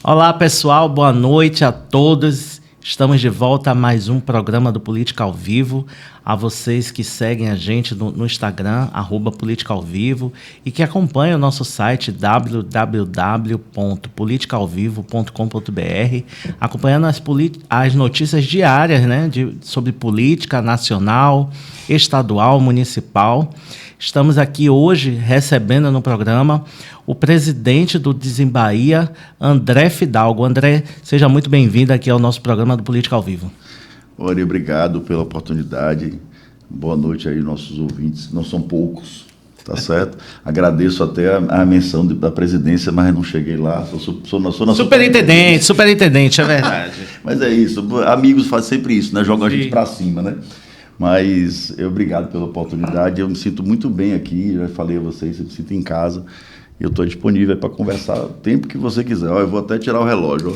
Olá, pessoal, boa noite a todos. Estamos de volta a mais um programa do Política ao Vivo. A vocês que seguem a gente no Instagram, @Política ao Vivo, e que acompanham o nosso site www.politicaovivo.com.br, acompanhando as notícias diárias, né, sobre política nacional, estadual, municipal. Estamos aqui hoje recebendo no programa o presidente do Desembaía, André Fidalgo. André, seja muito bem-vindo aqui ao nosso programa do Política ao Vivo. Ori, obrigado pela oportunidade. Boa noite aí, nossos ouvintes. Não são poucos, tá certo? Agradeço até a menção da presidência, mas não cheguei lá. Sou na superintendente, é verdade. Mas é isso, amigos fazem sempre isso, né? Jogam a gente para cima, né? Mas obrigado pela oportunidade. Eu me sinto muito bem aqui, já falei a vocês, eu me sinto em casa. Eu estou disponível para conversar o tempo que você quiser. Eu vou até tirar o relógio. O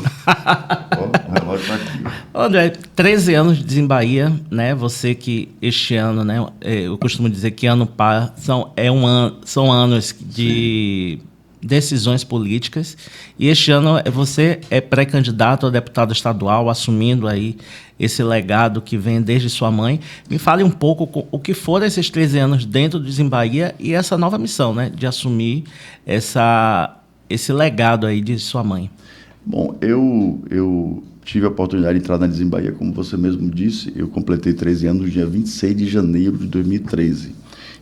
relógio está aqui. André, 13 anos de Desembaía, né? Você que este ano, né? Eu costumo dizer que ano par são anos de decisões políticas. E este ano você é pré-candidato a deputado estadual, assumindo aí esse legado que vem desde sua mãe. Me fale um pouco o que foram esses 13 anos dentro do Desembaía e essa nova missão, né, de assumir esse legado aí de sua mãe. Bom, eu tive a oportunidade de entrar na Desembaía, como você mesmo disse. Eu completei 13 anos no dia 26 de janeiro de 2013.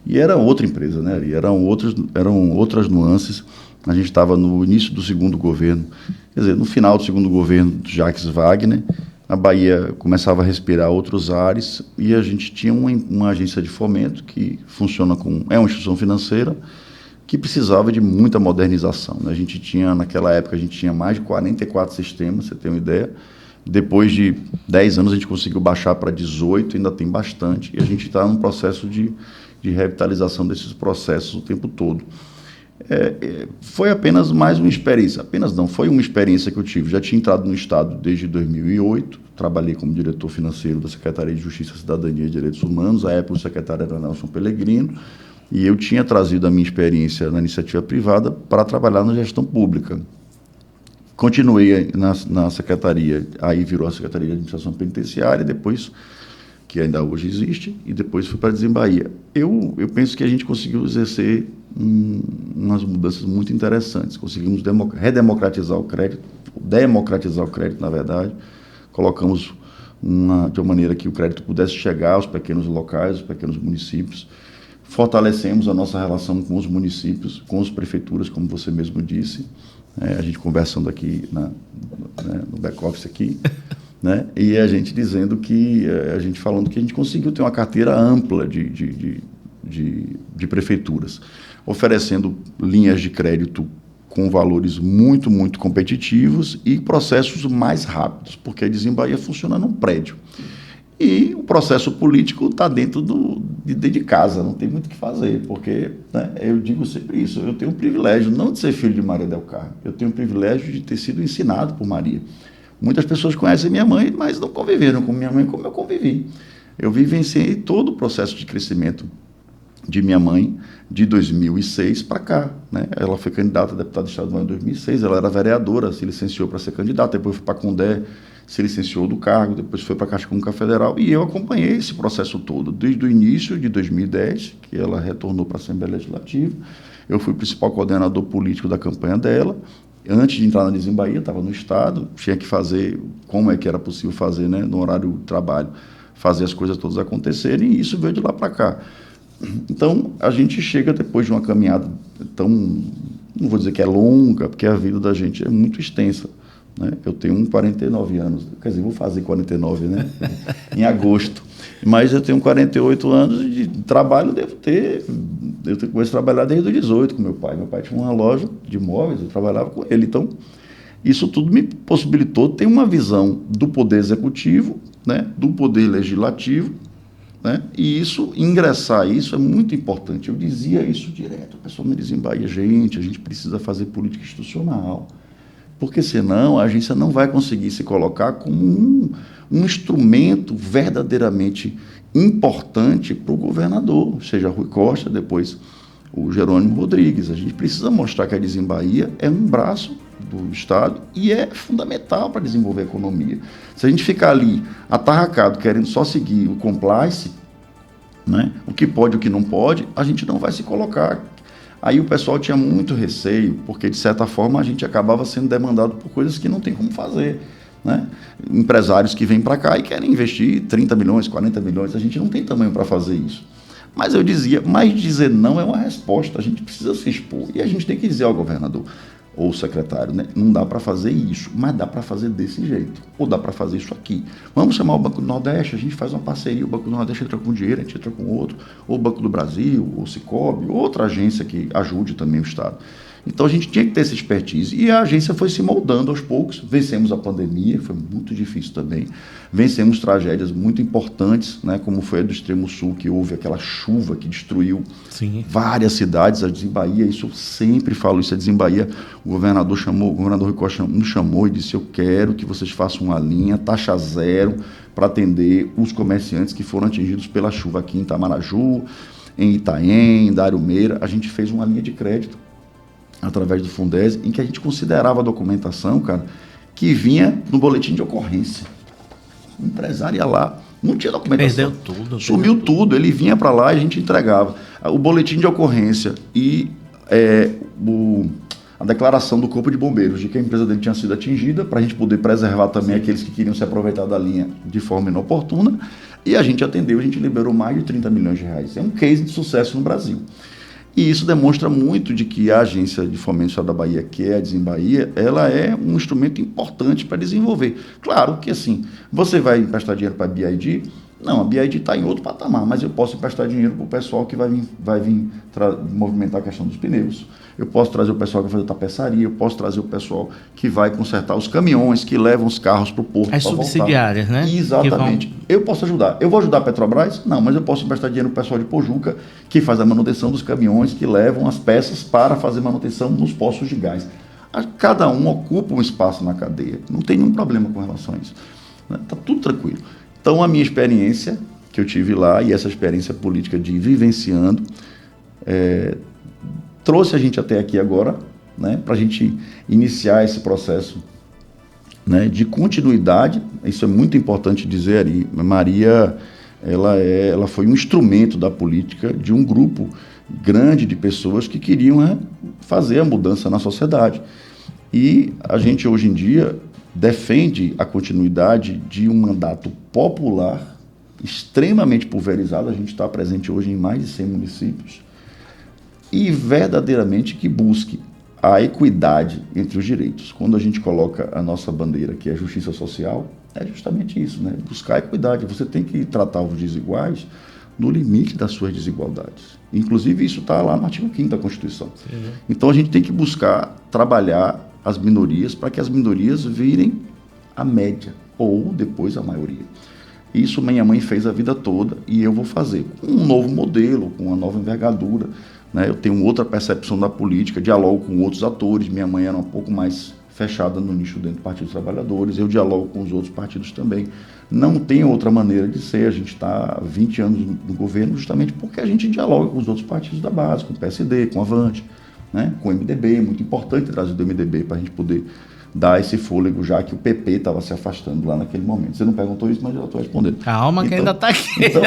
E era outra empresa, né? Eram outras nuances. A gente estava no início do segundo governo, quer dizer, no final do segundo governo de Jacques Wagner. A Bahia começava a respirar outros ares e a gente tinha uma agência de fomento que funciona é uma instituição financeira que precisava de muita modernização, né? Naquela época, a gente tinha mais de 44 sistemas, você tem uma ideia. Depois de 10 anos, a gente conseguiu baixar para 18, ainda tem bastante, e a gente está num processo de revitalização desses processos o tempo todo. Foi apenas mais uma experiência, foi uma experiência que eu tive. Já tinha entrado no Estado desde 2008, trabalhei como diretor financeiro da Secretaria de Justiça, Cidadania e Direitos Humanos. À época o secretário era Nelson Pellegrino, e eu tinha trazido a minha experiência na iniciativa privada para trabalhar na gestão pública. Continuei na secretaria, aí virou a Secretaria de Administração Penitenciária, depois, que ainda hoje existe, e depois fui para a Desembaía. Eu penso que a gente conseguiu exercer umas mudanças muito interessantes. Conseguimos redemocratizar o crédito, democratizar o crédito, na verdade. Colocamos de uma maneira que o crédito pudesse chegar aos pequenos locais, aos pequenos municípios. Fortalecemos a nossa relação com os municípios, com as prefeituras, como você mesmo disse. A gente conversando aqui no back-office aqui. Né? E a gente falando que a gente conseguiu ter uma carteira ampla de prefeituras, oferecendo linhas de crédito com valores muito, muito competitivos e processos mais rápidos, porque a Desembaía funciona num prédio. E o processo político está dentro de casa, não tem muito o que fazer, porque, né, eu digo sempre isso, eu tenho o privilégio não de ser filho de Maria del Carmo, eu tenho o privilégio de ter sido ensinado por Maria. Muitas pessoas conhecem minha mãe, mas não conviveram com minha mãe como eu convivi. Eu vivenciei todo o processo de crescimento de minha mãe de 2006 para cá, né? Ela foi candidata a deputada estadual em 2006, ela era vereadora, se licenciou para ser candidata, depois foi para a Condé, se licenciou do cargo, depois foi para a Caixa Econômica Federal, e eu acompanhei esse processo todo, desde o início de 2010, que ela retornou para a Assembleia Legislativa. Eu fui o principal coordenador político da campanha dela. Antes de entrar na Desembaía, estava no Estado, tinha que fazer, como é que era possível fazer, né, no horário de trabalho, fazer as coisas todas acontecerem, e isso veio de lá para cá. Então, a gente chega depois de uma caminhada tão, não vou dizer que é longa, porque a vida da gente é muito extensa, né? Eu tenho 49 anos, quer dizer, vou fazer 49, né, em agosto, mas eu tenho 48 anos de trabalho, eu comecei a trabalhar desde os 18 com meu pai. Meu pai tinha uma loja de móveis, eu trabalhava com ele. Então, isso tudo me possibilitou ter uma visão do poder executivo, né, do poder legislativo, né, e ingressar isso é muito importante. Eu dizia isso direto, a pessoa me dizia em Bahia, a gente precisa fazer política institucional, porque senão a agência não vai conseguir se colocar como um instrumento verdadeiramente importante para o governador, seja Rui Costa, depois o Jerônimo Rodrigues. A gente precisa mostrar que a Desimbahia é um braço do Estado e é fundamental para desenvolver a economia. Se a gente ficar ali atarracado, querendo só seguir o compliance, né, o que pode e o que não pode, a gente não vai se colocar. Aí o pessoal tinha muito receio, porque de certa forma a gente acabava sendo demandado por coisas que não tem como fazer, né? Empresários que vêm para cá e querem investir 30 milhões, 40 milhões, a gente não tem tamanho para fazer isso. Mas eu dizia, mas dizer não é uma resposta, a gente precisa se expor. E a gente tem que dizer ao governador ou secretário, né? Não dá para fazer isso, mas dá para fazer desse jeito, ou dá para fazer isso aqui. Vamos chamar o Banco do Nordeste, a gente faz uma parceria, o Banco do Nordeste entra com um dinheiro, a gente entra com outro, ou o Banco do Brasil, ou o Sicob, outra agência que ajude também o Estado. Então a gente tinha que ter essa expertise e a agência foi se moldando aos poucos. Vencemos a pandemia, foi muito difícil também. Vencemos tragédias muito importantes, né, como foi a do Extremo Sul, que houve aquela chuva que destruiu várias cidades. A Desimbahia, isso eu sempre falo, isso é Desimbahia. O governador Rui Costa nos chamou e disse: eu quero que vocês façam uma linha taxa zero para atender os comerciantes que foram atingidos pela chuva aqui em Itamaraju, em Itaém, em Dário Meira. A gente fez uma linha de crédito através do Fundese, em que a gente considerava a documentação, cara, que vinha no boletim de ocorrência. O empresário ia lá, não tinha documentação. Perdeu tudo. Sumiu tudo. Ele vinha para lá e a gente entregava. O boletim de ocorrência e a declaração do Corpo de Bombeiros de que a empresa dele tinha sido atingida, para a gente poder preservar também aqueles que queriam se aproveitar da linha de forma inoportuna. E a gente atendeu, a gente liberou mais de 30 milhões de reais. É um case de sucesso no Brasil. E isso demonstra muito de que a Agência de Fomento do Estado da Bahia, que é a Desimbahia, ela é um instrumento importante para desenvolver. Claro que, assim, você vai emprestar dinheiro para a BID? Não, a BID está em outro patamar, mas eu posso emprestar dinheiro para o pessoal que vai vir movimentar a questão dos pneus. Eu posso trazer o pessoal que vai fazer tapeçaria, eu posso trazer o pessoal que vai consertar os caminhões que levam os carros para o porto. As subsidiárias, voltar. Né? Exatamente. Eu posso ajudar. Eu vou ajudar a Petrobras? Não, mas eu posso emprestar dinheiro para o pessoal de Pojuca, que faz a manutenção dos caminhões, que levam as peças para fazer manutenção nos postos de gás. Cada um ocupa um espaço na cadeia. Não tem nenhum problema com relação a isso. Está tudo tranquilo. Então, a minha experiência que eu tive lá, e essa experiência política de ir vivenciando, trouxe a gente até aqui agora, né, para a gente iniciar esse processo, né, de continuidade. Isso é muito importante dizer ali. Maria, ela foi um instrumento da política de um grupo grande de pessoas que queriam fazer a mudança na sociedade. E a gente, hoje em dia, defende a continuidade de um mandato popular extremamente pulverizado. A gente está presente hoje em mais de 100 municípios e verdadeiramente que busque a equidade entre os direitos. Quando a gente coloca a nossa bandeira, que é a justiça social, é justamente isso, né? Buscar a equidade. Você tem que tratar os desiguais no limite das suas desigualdades. Inclusive, isso está lá no artigo 5º da Constituição. Sim. Então, a gente tem que buscar trabalhar as minorias para que as minorias virem a média ou depois a maioria. Isso minha mãe fez a vida toda e eu vou fazer com um novo modelo, com uma nova envergadura, né? Eu tenho outra percepção da política, dialogo com outros atores. Minha mãe era um pouco mais fechada no nicho dentro do Partido dos Trabalhadores, eu dialogo com os outros partidos também. Não tem outra maneira de ser. A gente está há 20 anos no governo justamente porque a gente dialoga com os outros partidos da base, com o PSD, com a Avante, né, com o MDB. Muito importante trazer do MDB para a gente poder dar esse fôlego, já que o PP estava se afastando lá naquele momento. Você não perguntou isso, mas eu estou respondendo. Calma, que ainda está aqui. Então,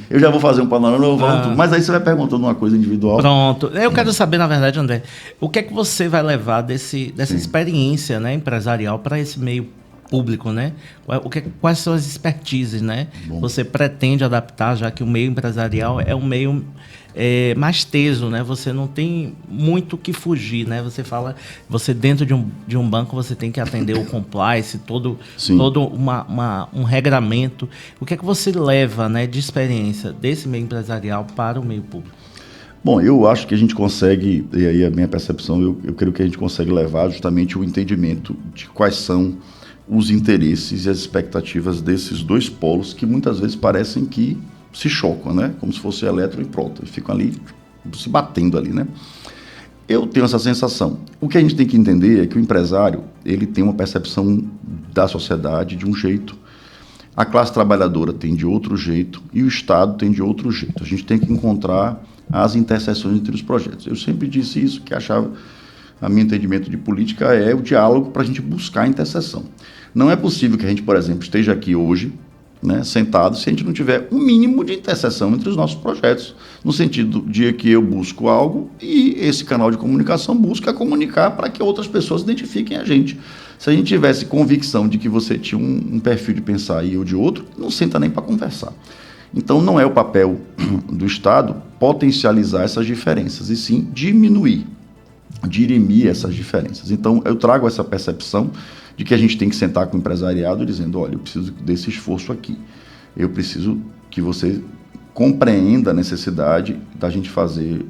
eu já vou fazer um panorama, mas aí você vai perguntando uma coisa individual. Pronto. Eu quero saber, na verdade, André, o que é que você vai levar dessa experiência, né, empresarial para esse meio público, né? Quais são as expertises, né? Bom. Você pretende adaptar, já que o meio empresarial é um meio mais teso, né? Você não tem muito o que fugir, né? Você dentro de um banco, você tem que atender o compliance, todo um regramento. O que é que você leva, né, de experiência desse meio empresarial para o meio público? Bom, eu acho que a gente consegue, e aí a minha percepção, eu creio que a gente consegue levar justamente o entendimento de quais são os interesses e as expectativas desses dois polos que muitas vezes parecem que se chocam, né? Como se fosse elétron e próton, e ficam ali se batendo ali, né? Eu tenho essa sensação. O que a gente tem que entender é que o empresário, ele tem uma percepção da sociedade de um jeito. a classe trabalhadora tem de outro jeito e o Estado tem de outro jeito. A gente tem que encontrar as interseções entre os projetos. Eu sempre disse isso, que achava, a meu entendimento de política é o diálogo para a gente buscar a interseção. Não é possível que a gente, por exemplo, esteja aqui hoje, né, sentado, se a gente não tiver um mínimo de interseção entre os nossos projetos, no sentido de que eu busco algo e esse canal de comunicação busca comunicar para que outras pessoas identifiquem a gente. Se a gente tivesse convicção de que você tinha um perfil de pensar e eu de outro, não senta nem para conversar. Então, não é o papel do Estado potencializar essas diferenças, e sim diminuir, dirimir essas diferenças. Então, eu trago essa percepção de que a gente tem que sentar com o empresariado dizendo, olha, eu preciso desse esforço aqui. Eu preciso que você compreenda a necessidade da gente fazer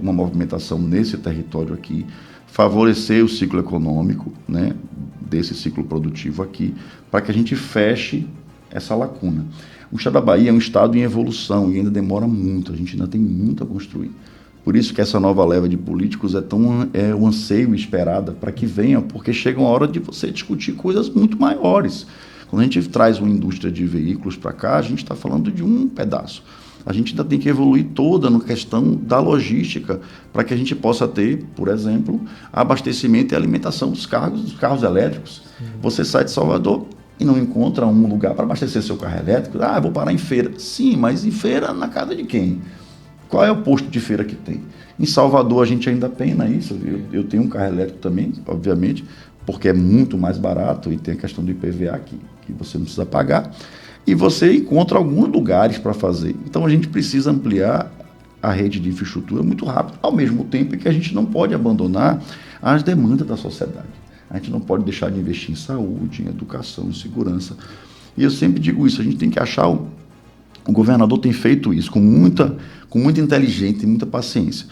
uma movimentação nesse território aqui, favorecer o ciclo econômico, né, desse ciclo produtivo aqui, para que a gente feche essa lacuna. O estado da Bahia é um estado em evolução e ainda demora muito, a gente ainda tem muito a construir. Por isso que essa nova leva de políticos é um anseio esperada para que venham, porque chega uma hora de você discutir coisas muito maiores. Quando a gente traz uma indústria de veículos para cá, a gente está falando de um pedaço. A gente ainda tem que evoluir toda na questão da logística para que a gente possa ter, por exemplo, abastecimento e alimentação dos carros elétricos. Você sai de Salvador e não encontra um lugar para abastecer seu carro elétrico. Ah, eu vou parar em feira. Sim, mas em feira na casa de quem? Qual é o posto de feira que tem? Em Salvador a gente ainda pena isso, viu? Eu tenho um carro elétrico também, obviamente, porque é muito mais barato e tem a questão do IPVA que você não precisa pagar. E você encontra alguns lugares para fazer. Então a gente precisa ampliar a rede de infraestrutura muito rápido, ao mesmo tempo que a gente não pode abandonar as demandas da sociedade. A gente não pode deixar de investir em saúde, em educação, em segurança. E eu sempre digo isso, a gente tem que achar... O governador tem feito isso com muita inteligência e muita paciência.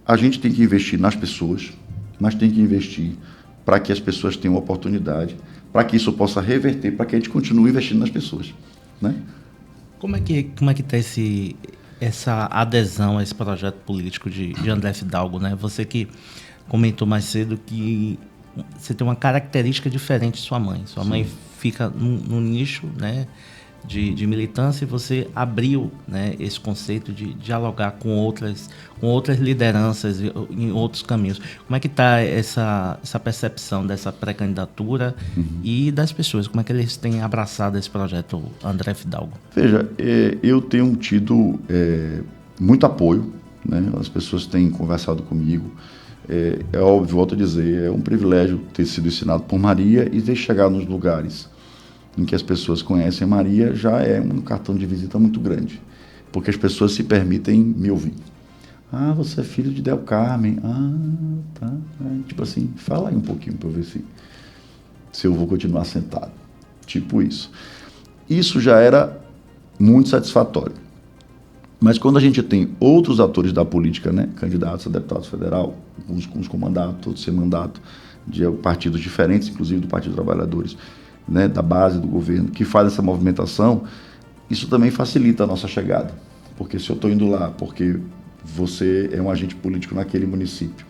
A gente tem que investir nas pessoas, mas tem que investir para que as pessoas tenham oportunidade, para que isso possa reverter, para que a gente continue investindo nas pessoas, né? Como é que está essa adesão a esse projeto político de André Fidalgo, né? Você que comentou mais cedo que você tem uma característica diferente de sua mãe. Sua Sim. mãe fica num nicho, né, de militância, e você abriu, né, esse conceito de dialogar com outras lideranças em outros caminhos. Como é que está essa percepção dessa pré-candidatura e das pessoas? Como é que eles têm abraçado esse projeto André Fidalgo? Veja, eu tenho tido muito apoio, né? As pessoas têm conversado comigo. É óbvio, volto a dizer, é um privilégio ter sido ensinado por Maria e ter chegado nos lugares em que as pessoas conhecem Maria já é um cartão de visita muito grande, porque as pessoas se permitem me ouvir. Ah, você é filho de Del Carmen. Ah, tá. Tipo assim, fala aí um pouquinho para eu ver se eu vou continuar sentado. Tipo isso. Isso já era muito satisfatório. Mas quando a gente tem outros atores da política, né, candidatos a deputado federal, uns com mandato, outros sem mandato, de partidos diferentes, inclusive do Partido dos Trabalhadores, né, da base do governo, que faz essa movimentação, isso também facilita a nossa chegada. Porque se eu estou indo lá porque você é um agente político naquele município,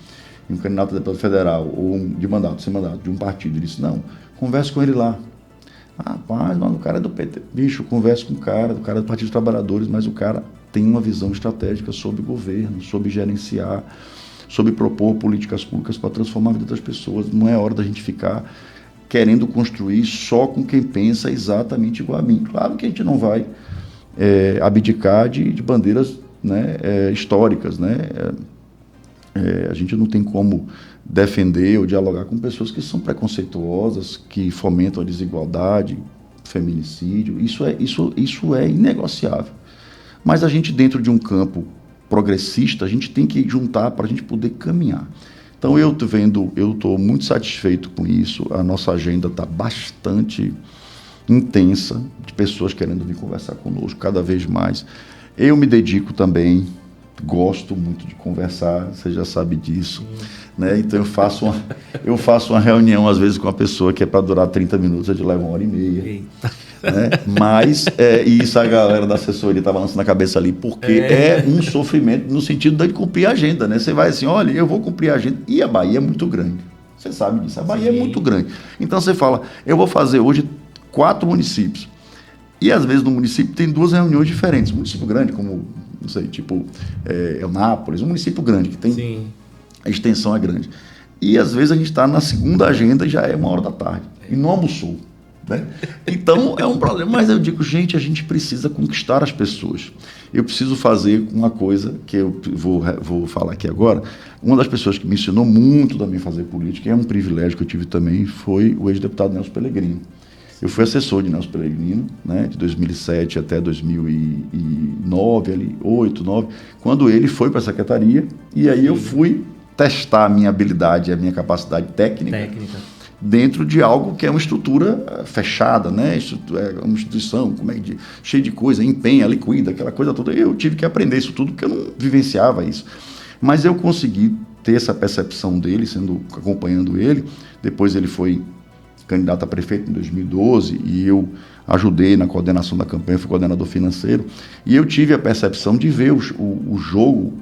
e um candidato a deputado federal, ou de mandato, sem mandato, de um partido, ele disse, não, converse com ele lá. Ah, mas o cara é do PT. Bicho, converse com o cara do Partido dos Trabalhadores, mas o cara tem uma visão estratégica sobre o governo, sobre gerenciar, sobre propor políticas públicas para transformar a vida das pessoas. Não é hora da gente ficar querendo construir só com quem pensa exatamente igual a mim. Claro que a gente não vai abdicar de bandeiras, né, históricas, né? A gente não tem como defender ou dialogar com pessoas que são preconceituosas, que fomentam a desigualdade, feminicídio. Isso é inegociável. Mas a gente, dentro de um campo progressista, a gente tem que juntar para a gente poder caminhar. Então, eu estou muito satisfeito com isso. A nossa agenda está bastante intensa, de pessoas querendo vir conversar conosco cada vez mais. Eu me dedico também, gosto muito de conversar, você já sabe disso, né? Então, eu faço uma reunião, às vezes, com uma pessoa que é para durar 30 minutos, a gente leva 1h30. Né? Mas, e isso a galera da assessoria está balançando na cabeça ali, porque é um sofrimento no sentido de cumprir a agenda, né? Você vai assim, olha, eu vou cumprir a agenda, e a Bahia é muito grande. Você sabe disso, a Bahia é muito grande. Então você fala, eu vou fazer hoje 4 municípios. E às vezes no município tem 2 reuniões diferentes. Um município grande, como, não sei, tipo Eunápolis, um município grande, que tem... Sim. A extensão é grande. E às vezes a gente está na segunda agenda e já é 1h da tarde. E não almoçou. Né? Então é um problema. Mas eu digo, gente, a gente precisa conquistar as pessoas. Eu preciso fazer uma coisa que eu vou falar aqui agora. Uma das pessoas que me ensinou muito também a fazer política, e é um privilégio que eu tive também, foi o ex-deputado Nelson Pellegrino. Eu fui assessor de Nelson Pellegrino, né, de 2007 até 2009, ali, 8, 9, quando ele foi para a secretaria, e aí eu fui testar a minha habilidade, a minha capacidade técnica. Dentro de algo que é uma estrutura fechada, né? É uma instituição cheia de coisa, empenha, liquida, aquela coisa toda. Eu tive que aprender isso tudo, porque eu não vivenciava isso. Mas eu consegui ter essa percepção dele, acompanhando ele. Depois ele foi candidato a prefeito em 2012 e eu ajudei na coordenação da campanha, fui coordenador financeiro. E eu tive a percepção de ver o jogo,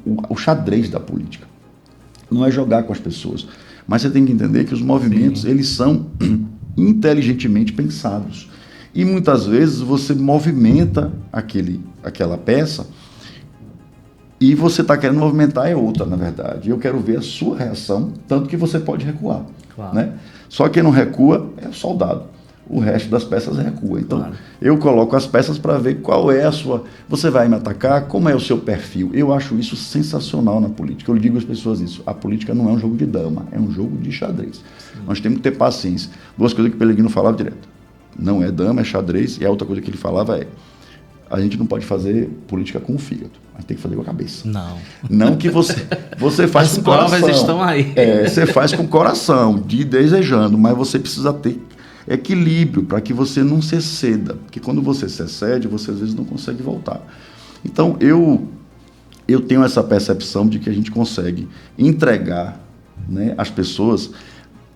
o xadrez da política. Não é jogar com as pessoas. Mas você tem que entender que os movimentos, eles são inteligentemente pensados. E muitas vezes você movimenta aquela peça e você está querendo movimentar outra, na verdade. Eu quero ver a sua reação, tanto que você pode recuar. Claro. Né? Só quem não recua é o soldado. O resto das peças recua. Então, claro, eu coloco as peças para ver qual é a sua... Você vai me atacar? Como é o seu perfil? Eu acho isso sensacional na política. Eu digo às pessoas isso. A política não é um jogo de dama, é um jogo de xadrez. Sim. Nós temos que ter paciência. 2 coisas que o Pellegrino falava direto. Não é dama, é xadrez. E a outra coisa que ele falava é: a gente não pode fazer política com o fígado. A gente tem que fazer com a cabeça. Não que você faz com o coração. As provas estão aí. Você faz com o coração, desejando, mas você precisa ter equilíbrio para que você não se exceda, porque quando você se excede, você às vezes não consegue voltar. Então eu tenho essa percepção de que a gente consegue entregar, né, as pessoas,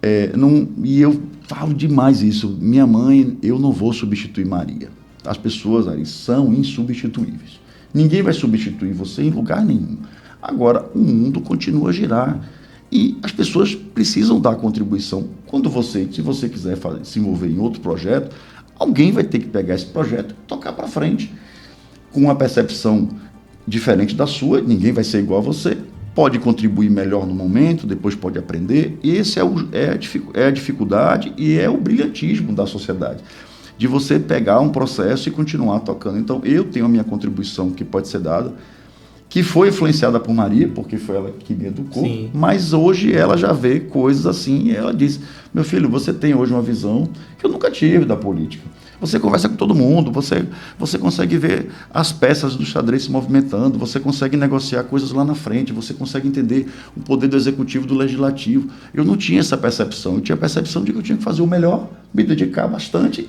e eu falo demais isso. Minha mãe, eu não vou substituir Maria. As pessoas aí são insubstituíveis. Ninguém vai substituir você em lugar nenhum. Agora, o mundo continua a girar. E as pessoas precisam dar contribuição. Se você quiser se envolver em outro projeto, alguém vai ter que pegar esse projeto e tocar para frente. Com uma percepção diferente da sua, ninguém vai ser igual a você. Pode contribuir melhor no momento, depois pode aprender. E esse é a dificuldade e é o brilhantismo da sociedade, de você pegar um processo e continuar tocando. Então, eu tenho a minha contribuição que pode ser dada, que foi influenciada por Maria, porque foi ela que me educou. Sim. Mas hoje ela já vê coisas assim, e ela diz: meu filho, você tem hoje uma visão que eu nunca tive da política. Você conversa com todo mundo, você consegue ver as peças do xadrez se movimentando, você consegue negociar coisas lá na frente, você consegue entender o poder do executivo, do legislativo. Eu não tinha essa percepção, eu tinha a percepção de que eu tinha que fazer o melhor, me dedicar bastante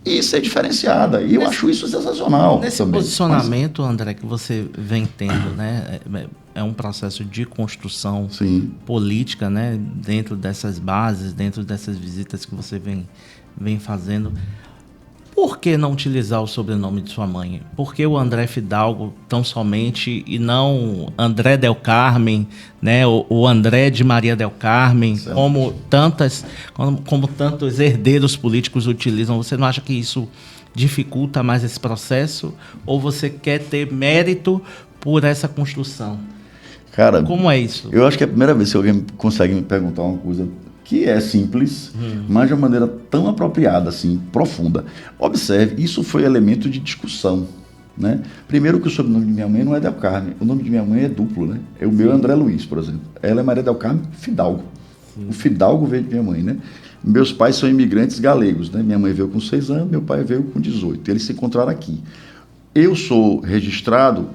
e ser diferenciada. E eu acho isso sensacional. Nesse também. Posicionamento, André, que você vem tendo, né, é um processo de construção política, né, dentro dessas bases, dentro dessas visitas que você vem fazendo. Por que não utilizar o sobrenome de sua mãe? Por que o André Fidalgo tão somente e não André Del Carmen, né? O André de Maria Del Carmen, como tantos herdeiros políticos utilizam? Você não acha que isso dificulta mais esse processo? Ou você quer ter mérito por essa construção? Cara, como é isso? Eu acho que é a primeira vez que alguém consegue me perguntar uma coisa que é simples, mas de uma maneira tão apropriada, assim, profunda. Observe, isso foi elemento de discussão, né? Primeiro que o sobrenome de minha mãe não é Del Carmen, o nome de minha mãe é duplo, né? O meu é André Luiz, por exemplo. Ela é Maria Del Carmen Fidalgo. O Fidalgo veio de minha mãe, né? Meus pais são imigrantes galegos, né? Minha mãe veio com 6 anos, meu pai veio com 18. Eles se encontraram aqui. Eu sou registrado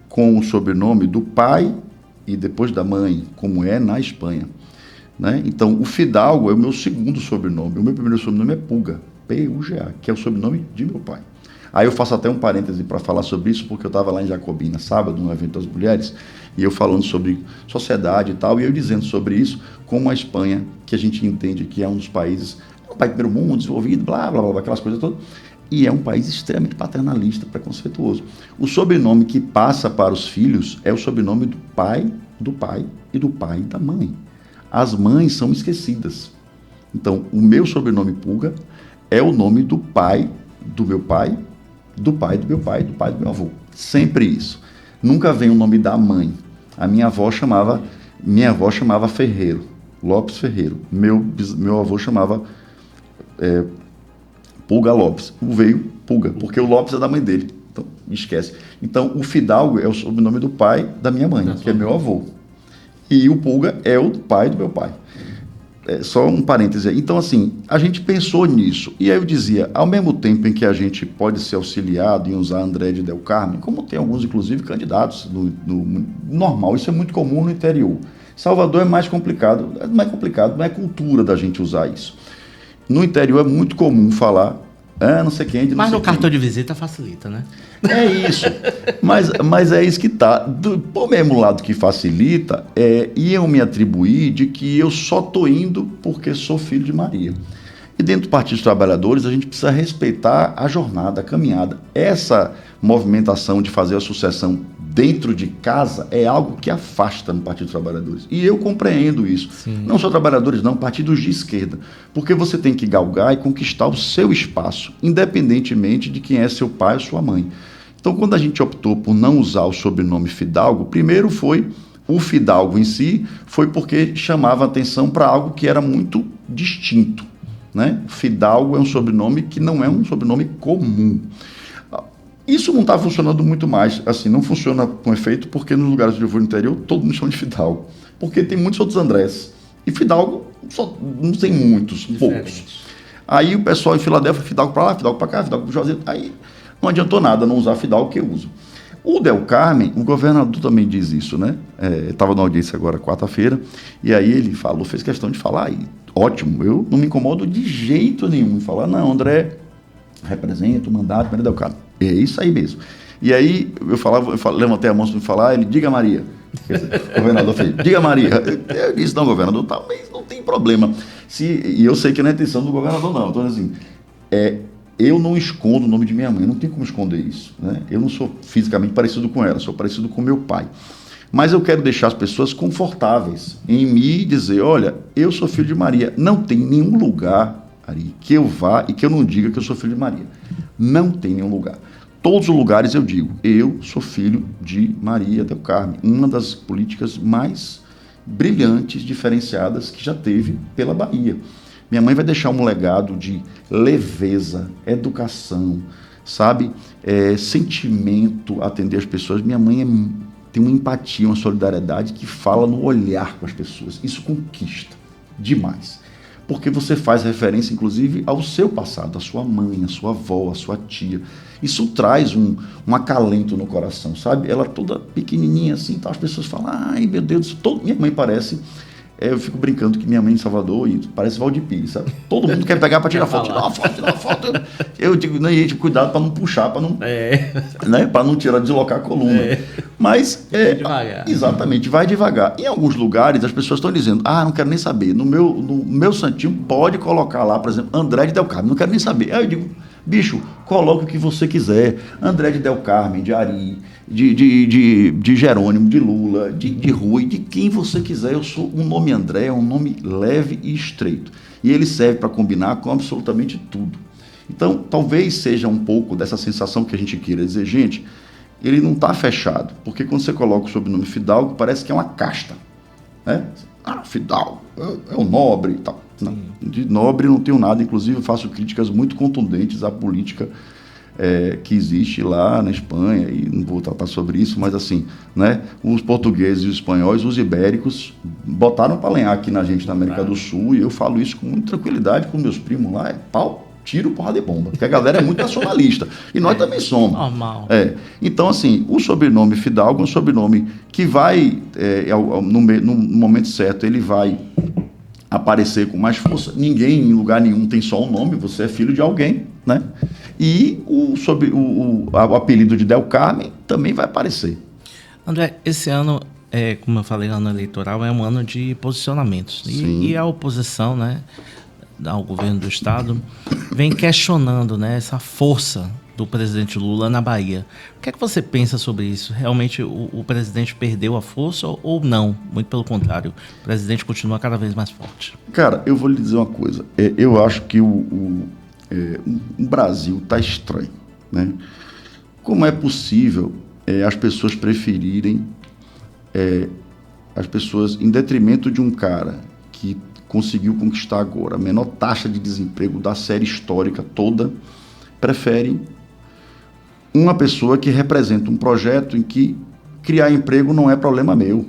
com o sobrenome do pai e depois da mãe, como é na Espanha. Né? Então, o Fidalgo é o meu segundo sobrenome. O meu primeiro sobrenome é Puga, P-U-G-A, que é o sobrenome de meu pai. Aí eu faço até um parêntese para falar sobre isso, porque eu estava lá em Jacobina, sábado, no evento das mulheres, e eu falando sobre sociedade e tal, e eu dizendo sobre isso, como a Espanha, que a gente entende que é um dos países, é um país do primeiro mundo, desenvolvido, blá, blá, blá, aquelas coisas todas, e é um país extremamente paternalista, preconceituoso. O sobrenome que passa para os filhos é o sobrenome do pai e do pai da mãe. As mães são esquecidas. Então, o meu sobrenome Puga é o nome do pai do meu pai, do pai do meu pai, do pai do meu avô. Sempre isso. Nunca vem o nome da mãe. A minha avó chamava Ferreiro, Lopes Ferreiro. Meu avô chamava Pulga Lopes. Veio Pulga, porque o Lopes é da mãe dele. Então, esquece. Então, o Fidalgo é o sobrenome do pai da minha mãe, que é meu avô. E o Pulga é o pai do meu pai. Só um parêntese. Então, assim, a gente pensou nisso. E aí eu dizia, ao mesmo tempo em que a gente pode ser auxiliado em usar André de Del Carmen, como tem alguns, inclusive, candidatos no normal, isso é muito comum no interior. Salvador é mais complicado, não é cultura da gente usar isso. No interior é muito comum falar, não sei quem... Mas no cartão de visita facilita, né? É isso, mas é isso que tá. Por mesmo lado que facilita, iam me atribuir de que eu só tô indo porque sou filho de Maria. E dentro do Partido dos Trabalhadores, a gente precisa respeitar a jornada, a caminhada. Essa movimentação de fazer a sucessão dentro de casa é algo que afasta no Partido dos Trabalhadores. E eu compreendo isso. Sim. Não só trabalhadores, não, partidos de esquerda. Porque você tem que galgar e conquistar o seu espaço, independentemente de quem é seu pai ou sua mãe. Então, quando a gente optou por não usar o sobrenome Fidalgo, primeiro foi o Fidalgo em si, foi porque chamava atenção para algo que era muito distinto. Né? Fidalgo é um sobrenome que não é um sobrenome comum. Isso não está funcionando muito mais, assim, não funciona com efeito, porque nos lugares onde eu vou no interior, todo mundo chama de Fidalgo. Porque tem muitos outros Andrés. E Fidalgo não tem muitos, poucos. Aí o pessoal em Filadélfia, Fidalgo para lá, Fidalgo para cá, Fidalgo para José. Aí não adiantou nada não usar Fidalgo que eu uso. O Del Carmen, o governador também diz isso, né? Estava na audiência agora, quarta-feira, e aí ele falou, fez questão de falar, e ótimo, eu não me incomodo de jeito nenhum em falar, não, André representa o mandato do Del Carmen. É isso aí mesmo. E aí eu levantei a mão para falar, ele, diga Maria. O governador fez, diga Maria. Eu disse, não, governador, talvez não tem problema. E eu sei que não é a intenção do governador, não. Então, assim, eu não escondo o nome de minha mãe, não tem como esconder isso. Né? Eu não sou fisicamente parecido com ela, sou parecido com meu pai. Mas eu quero deixar as pessoas confortáveis em me dizer, olha, eu sou filho de Maria. Não tem nenhum lugar, Ari, que eu vá e que eu não diga que eu sou filho de Maria. Não tem nenhum lugar. Todos os lugares eu digo, eu sou filho de Maria Del Carmen, uma das políticas mais brilhantes, diferenciadas que já teve pela Bahia. Minha mãe vai deixar um legado de leveza, educação, sabe? Sentimento, atender as pessoas. Minha mãe tem uma empatia, uma solidariedade que fala no olhar com as pessoas. Isso conquista demais. Porque você faz referência, inclusive, ao seu passado, à sua mãe, à sua avó, à sua tia. Isso traz um acalento no coração, sabe? Ela toda pequenininha assim, tá? As pessoas falam, ai meu Deus, minha mãe parece... eu fico brincando que minha mãe em Salvador parece Valdir Pires, sabe? Todo mundo quer pegar para tirar foto, tirar uma foto. Eu digo, não, gente, cuidado para não puxar, para não, né? Para não deslocar a coluna. Mas vai devagar. Exatamente, vai devagar. Em alguns lugares as pessoas estão dizendo, não quero nem saber. No meu santinho pode colocar lá, por exemplo, André de Del Carmen, não quero nem saber. Aí eu digo, bicho, coloca o que você quiser. André de Del Carmen, de Ari, de Jerônimo, de Lula, de Rui, de quem você quiser. Eu sou um nome André, é um nome leve e estreito. E ele serve para combinar com absolutamente tudo. Então, talvez seja um pouco dessa sensação que a gente queira dizer, gente, ele não está fechado. Porque quando você coloca o sobrenome Fidalgo, parece que é uma casta. Né? Fidalgo, é um nobre e tal. Não, de nobre não tenho nada, inclusive eu faço críticas muito contundentes à política que existe lá na Espanha, e não vou tratar sobre isso, mas assim, né, os portugueses e os espanhóis, os ibéricos, botaram para lenhar aqui na gente na América do Sul, e eu falo isso com muita tranquilidade com meus primos lá, tiro, porra de bomba, porque a galera é muito nacionalista, e nós também somos. Normal. Então, assim, o sobrenome Fidalgo é um sobrenome que vai, no momento certo, ele vai aparecer com mais força. Ninguém, em lugar nenhum, tem só um nome, você é filho de alguém, né? E o apelido de Del Carmen também vai aparecer. André, esse ano, como eu falei, ano eleitoral é um ano de posicionamentos. E a oposição, né, ao governo do Estado, vem questionando, né, essa força do presidente Lula na Bahia. O que é que você pensa sobre isso? Realmente o presidente perdeu a força ou não? Muito pelo contrário, o presidente continua cada vez mais forte. Cara, eu vou lhe dizer uma coisa. Eu acho que o Brasil está estranho, né? Como é possível as pessoas preferirem, as pessoas, em detrimento de um cara que conseguiu conquistar agora a menor taxa de desemprego da série histórica toda, preferem uma pessoa que representa um projeto em que criar emprego não é problema meu,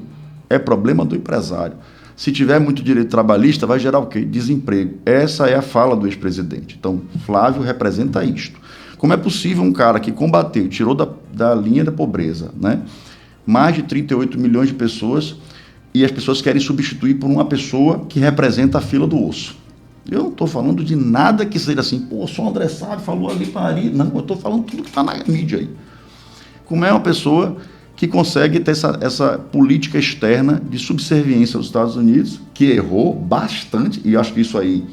é problema do empresário. Se tiver muito direito trabalhista, vai gerar o quê? Desemprego. Essa é a fala do ex-presidente. Então, Flávio representa isto. Como é possível um cara que combateu, tirou da linha da pobreza, né, mais de 38 milhões de pessoas, e as pessoas querem substituir por uma pessoa que representa a fila do osso? Eu não estou falando de nada que seja assim, pô, só o André Salles falou ali para Ari. Não, eu estou falando tudo que está na mídia aí. Como é uma pessoa que consegue ter essa política externa de subserviência aos Estados Unidos, que errou bastante, e acho que isso aí,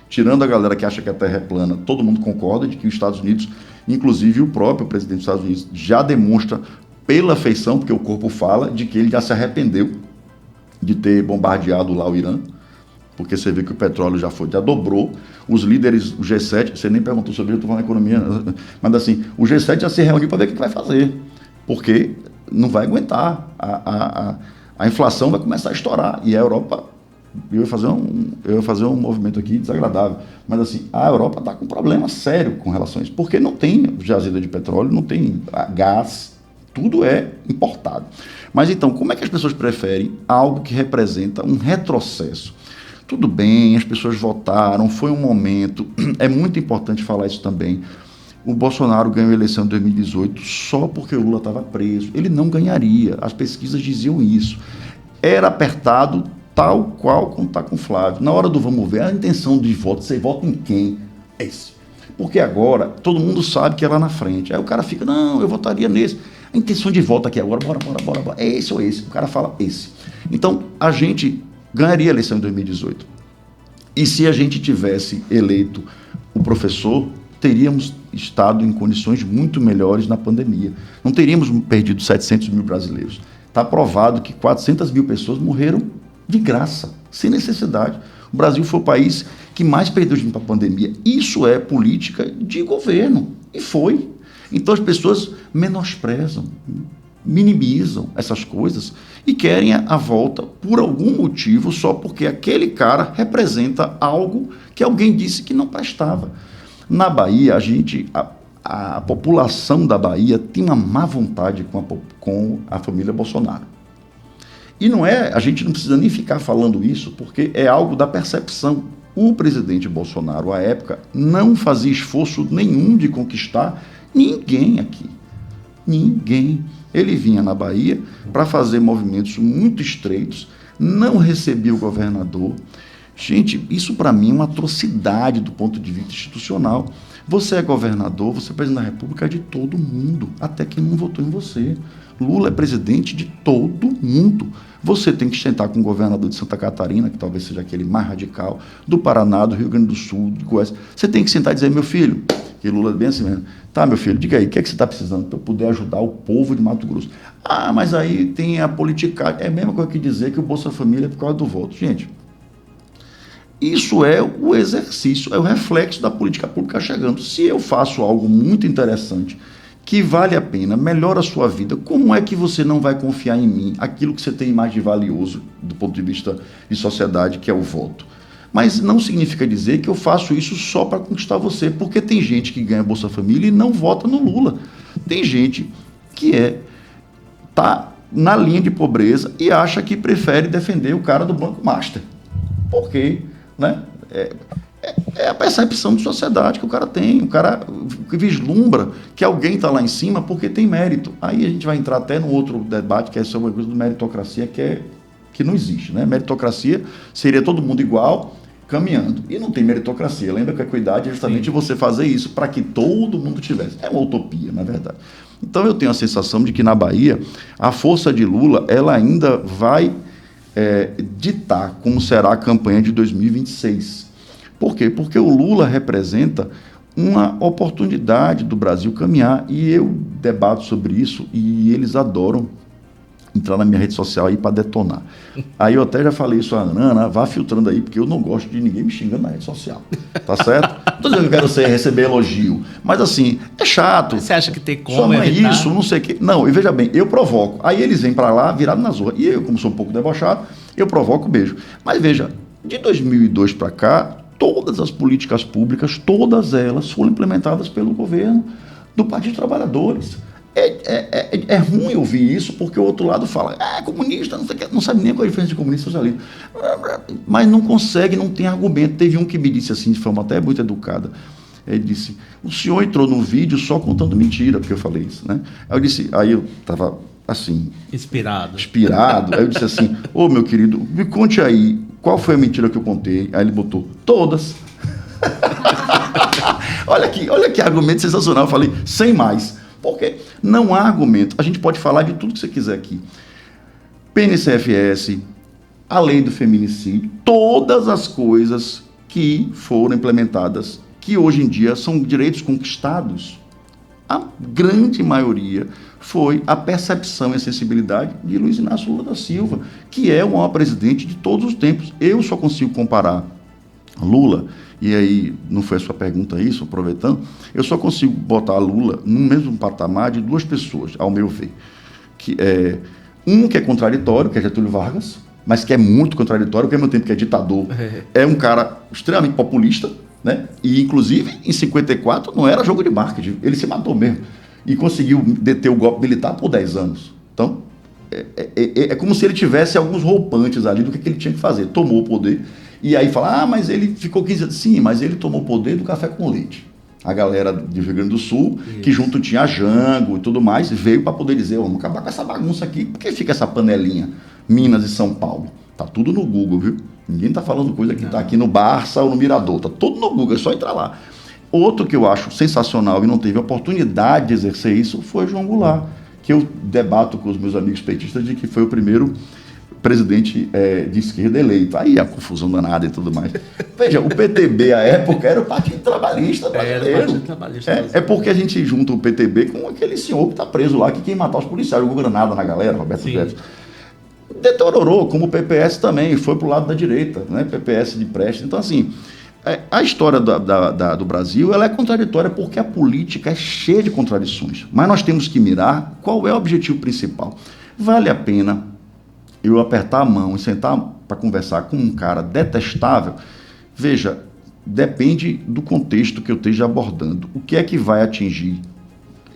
tirando a galera que acha que a Terra é plana, todo mundo concorda de que os Estados Unidos, inclusive o próprio presidente dos Estados Unidos, já demonstra pela feição, porque o corpo fala, de que ele já se arrependeu de ter bombardeado lá o Irã, porque você vê que o petróleo já dobrou, os líderes, o G7, você nem perguntou sobre isso, eu estou falando economia, mas assim, o G7 já se reuniu para ver o que vai fazer, porque não vai aguentar, a inflação vai começar a estourar, e a Europa, eu ia fazer um movimento aqui desagradável, mas assim, a Europa está com um problema sério com relação a isso, porque não tem jazida de petróleo, não tem gás, tudo é importado. Mas então, como é que as pessoas preferem algo que representa um retrocesso? Tudo bem, as pessoas votaram, foi um momento, é muito importante falar isso também. O Bolsonaro ganhou a eleição em 2018 só porque o Lula estava preso. Ele não ganharia, as pesquisas diziam isso. Era apertado tal qual como está com o Flávio. Na hora do vamos ver, a intenção de voto, você vota em quem? Esse. Porque agora todo mundo sabe que é lá na frente. Aí o cara fica, não, eu votaria nesse. A intenção de voto aqui agora, bora. É esse ou esse? O cara fala esse. Então, a gente ganharia a eleição em 2018. E se a gente tivesse eleito o professor, teríamos estado em condições muito melhores na pandemia. Não teríamos perdido 700 mil brasileiros. Está provado que 400 mil pessoas morreram de graça, sem necessidade. O Brasil foi o país que mais perdeu gente para a pandemia. Isso é política de governo. E foi. Então as pessoas menosprezam, minimizam essas coisas e querem a volta por algum motivo, só porque aquele cara representa algo que alguém disse que não prestava. Na Bahia, a população da Bahia tinha uma má vontade com a família Bolsonaro. E a gente não precisa nem ficar falando isso, porque é algo da percepção. O presidente Bolsonaro, à época, não fazia esforço nenhum de conquistar ninguém aqui. Ninguém. Ele vinha na Bahia para fazer movimentos muito estreitos, não recebia o governador. Gente, isso para mim é uma atrocidade do ponto de vista institucional. Você é governador, você é presidente da República, é de todo mundo, até quem não votou em você. Lula é presidente de todo mundo. Você tem que sentar com o governador de Santa Catarina, que talvez seja aquele mais radical, do Paraná, do Rio Grande do Sul, de Goiás. Você tem que sentar e dizer, meu filho, que Lula é bem assim mesmo, tá, meu filho, diga aí, o que é que você está precisando para eu poder ajudar o povo de Mato Grosso? Ah, mas aí tem a politicagem. É a mesma coisa que dizer que o Bolsa Família é por causa do voto. Gente, isso é o exercício, é o reflexo da política pública chegando. Se eu faço algo muito interessante, que vale a pena, melhora a sua vida, como é que você não vai confiar em mim, aquilo que você tem mais de valioso do ponto de vista de sociedade, que é o voto? Mas não significa dizer que eu faço isso só para conquistar você, porque tem gente que ganha Bolsa Família e não vota no Lula. Tem gente que está na linha de pobreza e acha que prefere defender o cara do Banco Master. Por quê? Né? É a percepção de sociedade que o cara tem. O cara vislumbra que alguém está lá em cima porque tem mérito. Aí a gente vai entrar até no outro debate, que é sobre a coisa da meritocracia, que não existe. Né? Meritocracia seria todo mundo igual, caminhando. E não tem meritocracia. Lembra que a equidade é justamente você fazer isso para que todo mundo tivesse. É uma utopia, na verdade. Então eu tenho a sensação de que na Bahia a força de Lula ela ainda vai ditar como será a campanha de 2026. Por quê? Porque o Lula representa uma oportunidade do Brasil caminhar, e eu debato sobre isso e eles adoram entrar na minha rede social aí para detonar. Aí eu até já falei isso a Ana, vá filtrando aí, porque eu não gosto de ninguém me xingando na rede social. Tá certo? Não tô dizendo que eu quero receber elogio, mas assim, é chato. Você acha que tem como sua mãe evitar? isso, não sei o quê. Não, e veja bem, eu provoco. Aí eles vêm para lá, virado na zorra. E eu, como sou um pouco debochado, eu provoco, beijo. Mas veja, de 2002 para cá, todas as políticas públicas, todas elas foram implementadas pelo governo do Partido dos Trabalhadores. É ruim ouvir isso, porque o outro lado fala, comunista, não sei o que, não sabe nem qual é a diferença de comunista e socialista. Mas não consegue, não tem argumento. Teve um que me disse assim, de forma até muito educada, ele disse, o senhor entrou no vídeo só contando mentira, porque eu falei isso, né? Aí eu estava assim... Inspirado. Aí eu disse assim, meu querido, me conte aí, qual foi a mentira que eu contei? Aí ele botou, todas. olha que argumento sensacional. Eu falei, sem mais. Porque não há argumento. A gente pode falar de tudo que você quiser aqui. PNCFS, a lei do feminicídio, todas as coisas que foram implementadas, que hoje em dia são direitos conquistados, a grande maioria foi a percepção e a sensibilidade de Luiz Inácio Lula da Silva, que é o maior presidente de todos os tempos. Eu só consigo comparar Lula, e aí não foi a sua pergunta isso, aproveitando, eu só consigo botar Lula no mesmo patamar de duas pessoas, ao meu ver. Que é contraditório, que é Getúlio Vargas, mas que é muito contraditório, porque ao mesmo tempo que é ditador, é um cara extremamente populista, né? E inclusive em 54 não era jogo de marketing, ele se matou mesmo e conseguiu deter o golpe militar por 10 anos. Então, é como se ele tivesse alguns roupantes ali do que ele tinha que fazer. Tomou o poder. E aí fala, mas ele ficou 15 anos. Sim, mas ele tomou poder do café com leite. A galera do Rio Grande do Sul, que junto tinha Jango e tudo mais, veio para poder dizer, vamos acabar com essa bagunça aqui, porque fica essa panelinha, Minas e São Paulo. Tá tudo no Google, viu? Ninguém tá falando coisa que tá aqui no Barça ou no Mirador, tá tudo no Google, é só entrar lá. Outro que eu acho sensacional e não teve oportunidade de exercer isso foi João Goulart, que eu debato com os meus amigos petistas de que foi o primeiro presidente de esquerda eleito. Aí a confusão danada e tudo mais. Veja, o PTB, à época, era o Partido Trabalhista brasileiro. É porque a gente junta o PTB com aquele senhor que está preso lá, que quem matar os policiais, jogou granada na galera, Roberto Jefferson. Deteriorou, como o PPS também, foi para o lado da direita, né? PPS de Prestes. Então, assim, a história do Brasil ela é contraditória porque a política é cheia de contradições. Mas nós temos que mirar qual é o objetivo principal. Vale a pena eu apertar a mão e sentar para conversar com um cara detestável? Veja, depende do contexto que eu esteja abordando. O que é que vai atingir?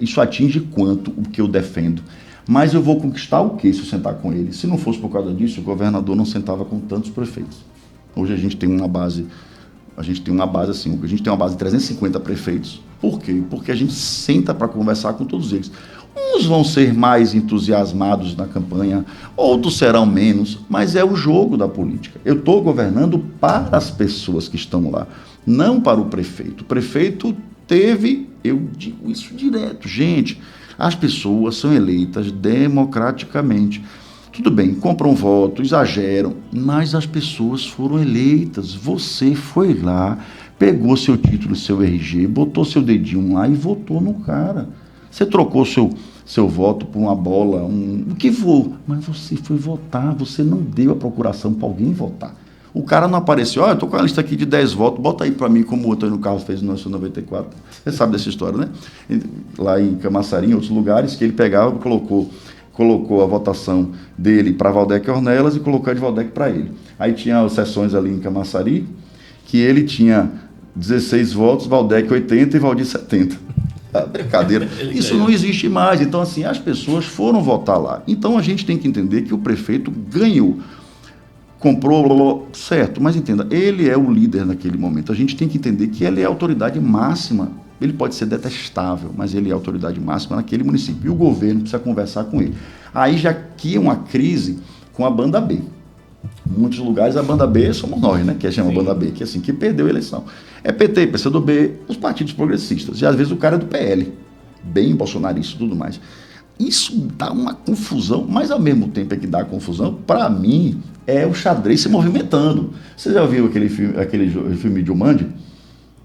Isso atinge quanto o que eu defendo? Mas eu vou conquistar o quê se eu sentar com ele? Se não fosse por causa disso, o governador não sentava com tantos prefeitos. Hoje a gente tem uma base assim, a gente tem uma base de 350 prefeitos. Por quê? Porque a gente senta para conversar com todos eles. Uns vão ser mais entusiasmados na campanha, outros serão menos, mas é o jogo da política. Eu estou governando para as pessoas que estão lá, não para o prefeito. O prefeito teve, eu digo isso direto, gente, as pessoas são eleitas democraticamente. Tudo bem, compram voto, exageram, mas as pessoas foram eleitas. Você foi lá, pegou seu título, seu RG, botou seu dedinho lá e votou no cara. Você trocou seu voto por uma bola, o que for, mas você foi votar, você não deu a procuração para alguém votar. O cara não apareceu, eu estou com a lista aqui de 10 votos, bota aí para mim, como o Antônio Carlos fez no 1994. Você sabe dessa história, né? Lá em Camaçari, em outros lugares, que ele pegava e colocou a votação dele para Valdec Ornelas e colocou a de Valdec para ele. Aí tinha as sessões ali em Camaçari, que ele tinha 16 votos, Valdec 80 e Valdir 70. Brincadeira. Isso não existe mais. Então, assim, as pessoas foram votar lá. Então, a gente tem que entender que o prefeito ganhou, comprou, certo, mas entenda, ele é o líder naquele momento. A gente tem que entender que ele é a autoridade máxima. Ele pode ser detestável, mas ele é a autoridade máxima naquele município. E o governo precisa conversar com ele. Aí já cria uma crise com a banda B. Em muitos lugares a banda B somos nós, né? Que chama banda B, que assim, que perdeu a eleição. É PT, PCdoB, os partidos progressistas. E às vezes o cara é do PL, bem bolsonarista e tudo mais. Isso dá uma confusão, mas ao mesmo tempo é que dá confusão, para mim, é o xadrez se movimentando. Você já viu aquele filme de Jumanji?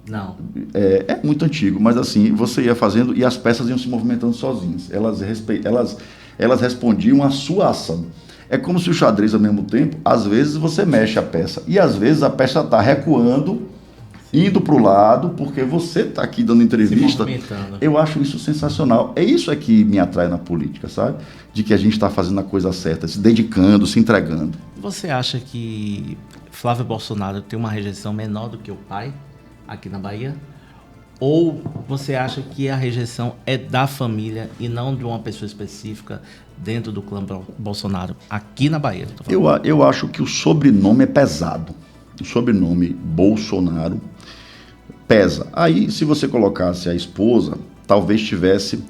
Não. É muito antigo, mas assim, você ia fazendo e as peças iam se movimentando sozinhas. elas respondiam à sua ação. É como se o xadrez, ao mesmo tempo, às vezes você mexe a peça, e às vezes a peça está recuando, indo para o lado, porque você está aqui dando entrevista. Eu acho isso sensacional. É isso que me atrai na política, sabe? De que a gente está fazendo a coisa certa, se dedicando, se entregando. Você acha que Flávio Bolsonaro tem uma rejeição menor do que o pai aqui na Bahia? Ou você acha que a rejeição é da família e não de uma pessoa específica dentro do clã Bolsonaro aqui na Bahia? Eu acho que o sobrenome é pesado. O sobrenome Bolsonaro pesa. Aí, se você colocasse a esposa, talvez tivesse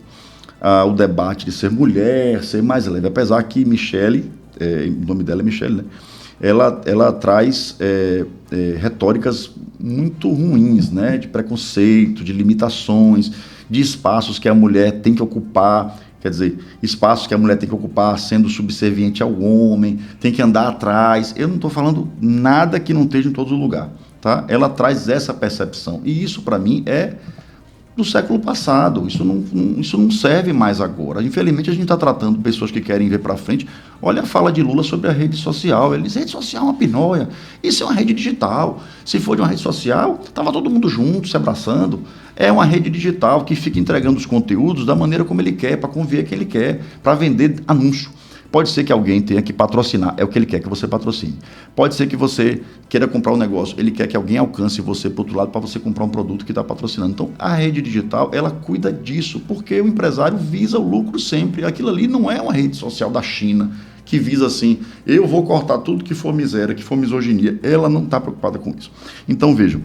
o debate de ser mulher, ser mais leve. Apesar que Michele, o nome dela é Michele, né? Ela traz retóricas muito ruins, né? De preconceito, de limitações, de espaços que a mulher tem que ocupar. Quer dizer, espaços que a mulher tem que ocupar sendo subserviente ao homem, tem que andar atrás. Eu não estou falando nada que não esteja em todo lugar, tá? Ela traz essa percepção. E isso, para mim, é do século passado. Isso não serve mais agora. Infelizmente, a gente está tratando pessoas que querem ver para frente. Olha a fala de Lula sobre a rede social. Ele diz, rede social é uma pinóia. Isso é uma rede digital. Se for de uma rede social, estava todo mundo junto, se abraçando. É uma rede digital que fica entregando os conteúdos da maneira como ele quer, para convencer quem ele quer, para vender anúncio. Pode ser que alguém tenha que patrocinar, é o que ele quer que você patrocine. Pode ser que você queira comprar um negócio, ele quer que alguém alcance você para o outro lado para você comprar um produto que está patrocinando. Então, a rede digital, ela cuida disso, porque o empresário visa o lucro sempre. Aquilo ali não é uma rede social da China, que visa assim, eu vou cortar tudo que for miséria, que for misoginia. Ela não está preocupada com isso. Então, vejam,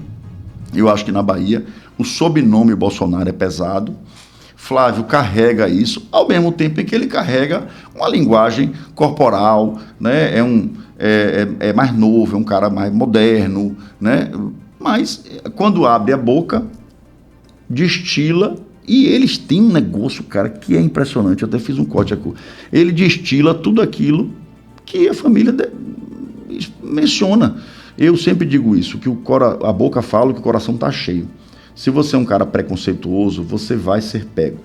eu acho que na Bahia o sobrenome Bolsonaro é pesado. Flávio carrega isso, ao mesmo tempo em que ele carrega uma linguagem corporal, né? É mais novo, é um cara mais moderno, né? Mas quando abre a boca, destila, e eles têm um negócio, cara, que é impressionante. Eu até fiz um corte aqui. Ele destila tudo aquilo que a família menciona. Eu sempre digo isso, que a boca fala que o coração está cheio. Se você é um cara preconceituoso, você vai ser pego.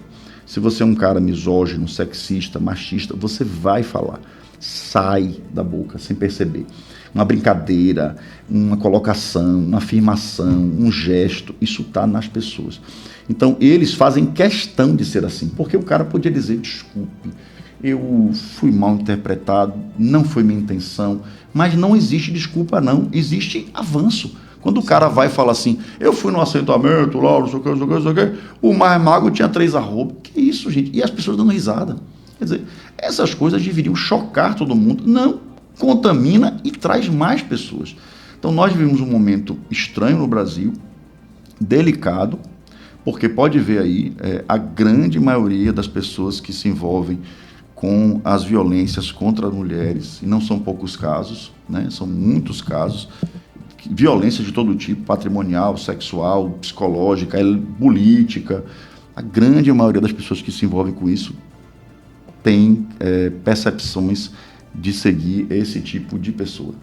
Se você é um cara misógino, sexista, machista, você vai falar. Sai da boca sem perceber. Uma brincadeira, uma colocação, uma afirmação, um gesto, isso está nas pessoas. Então, eles fazem questão de ser assim, porque o cara podia dizer, desculpe, eu fui mal interpretado, não foi minha intenção, mas não existe desculpa não, existe avanço. Quando o cara vai e fala assim, eu fui no assentamento lá, não sei o que, não sei o que, não sei o que, o mais magro tinha 3 arrobas. Que isso, gente? E as pessoas dando risada. Quer dizer, essas coisas deveriam chocar todo mundo. Não, contamina e traz mais pessoas. Então, nós vivemos um momento estranho no Brasil, delicado, porque pode ver aí, a grande maioria das pessoas que se envolvem com as violências contra as mulheres, e não são poucos casos, né? São muitos casos, violência de todo tipo, patrimonial, sexual, psicológica, política. A grande maioria das pessoas que se envolvem com isso tem percepções de seguir esse tipo de pessoa.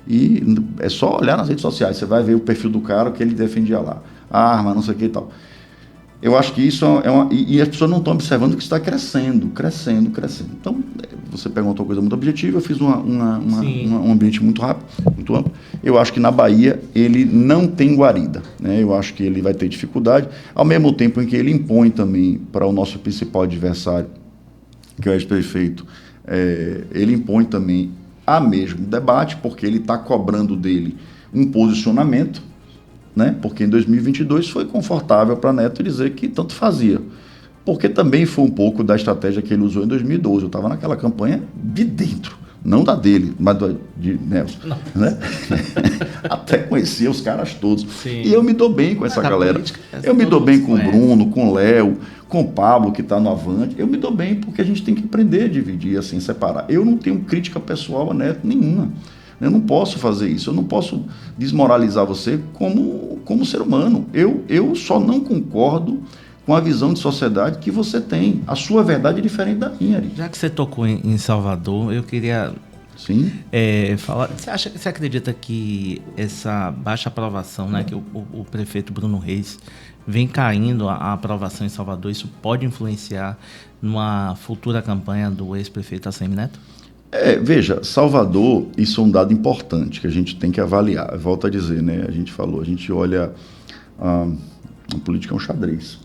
E é só olhar nas redes sociais, você vai ver o perfil do cara que ele defendia lá. Arma, não sei o que e tal. Eu acho que isso e as pessoas não estão observando que está crescendo. Então, você perguntou uma coisa muito objetiva, eu fiz um ambiente muito rápido, muito amplo. Eu acho que na Bahia ele não tem guarida, né? Eu acho que ele vai ter dificuldade, ao mesmo tempo em que ele impõe também para o nosso principal adversário, que é o ex-prefeito, ele impõe também a mesmo debate, porque ele está cobrando dele um posicionamento, né? Porque em 2022 foi confortável para Neto dizer que tanto fazia. Porque também foi um pouco da estratégia que ele usou em 2012. Eu estava naquela campanha de dentro, não da dele, mas de Nelson. Né? Até conhecia os caras todos. Sim. E eu me dou bem com essa galera. Eu me dou bem com o Bruno, com o Léo, com o Pablo, que está no Avante. Eu me dou bem porque a gente tem que aprender a dividir, assim, separar. Eu não tenho crítica pessoal a Neto nenhuma. Eu não posso fazer isso, eu não posso desmoralizar você como ser humano. Eu só não concordo com a visão de sociedade que você tem. A sua verdade é diferente da minha. Ari. Já que você tocou em Salvador, eu queria Sim. Falar. Você acredita que essa baixa aprovação, né, que o prefeito Bruno Reis vem caindo a aprovação em Salvador, isso pode influenciar numa futura campanha do ex-prefeito ACM Neto? Veja, Salvador, isso é um dado importante que a gente tem que avaliar. Volto a dizer, né? A gente olha, a política é um xadrez.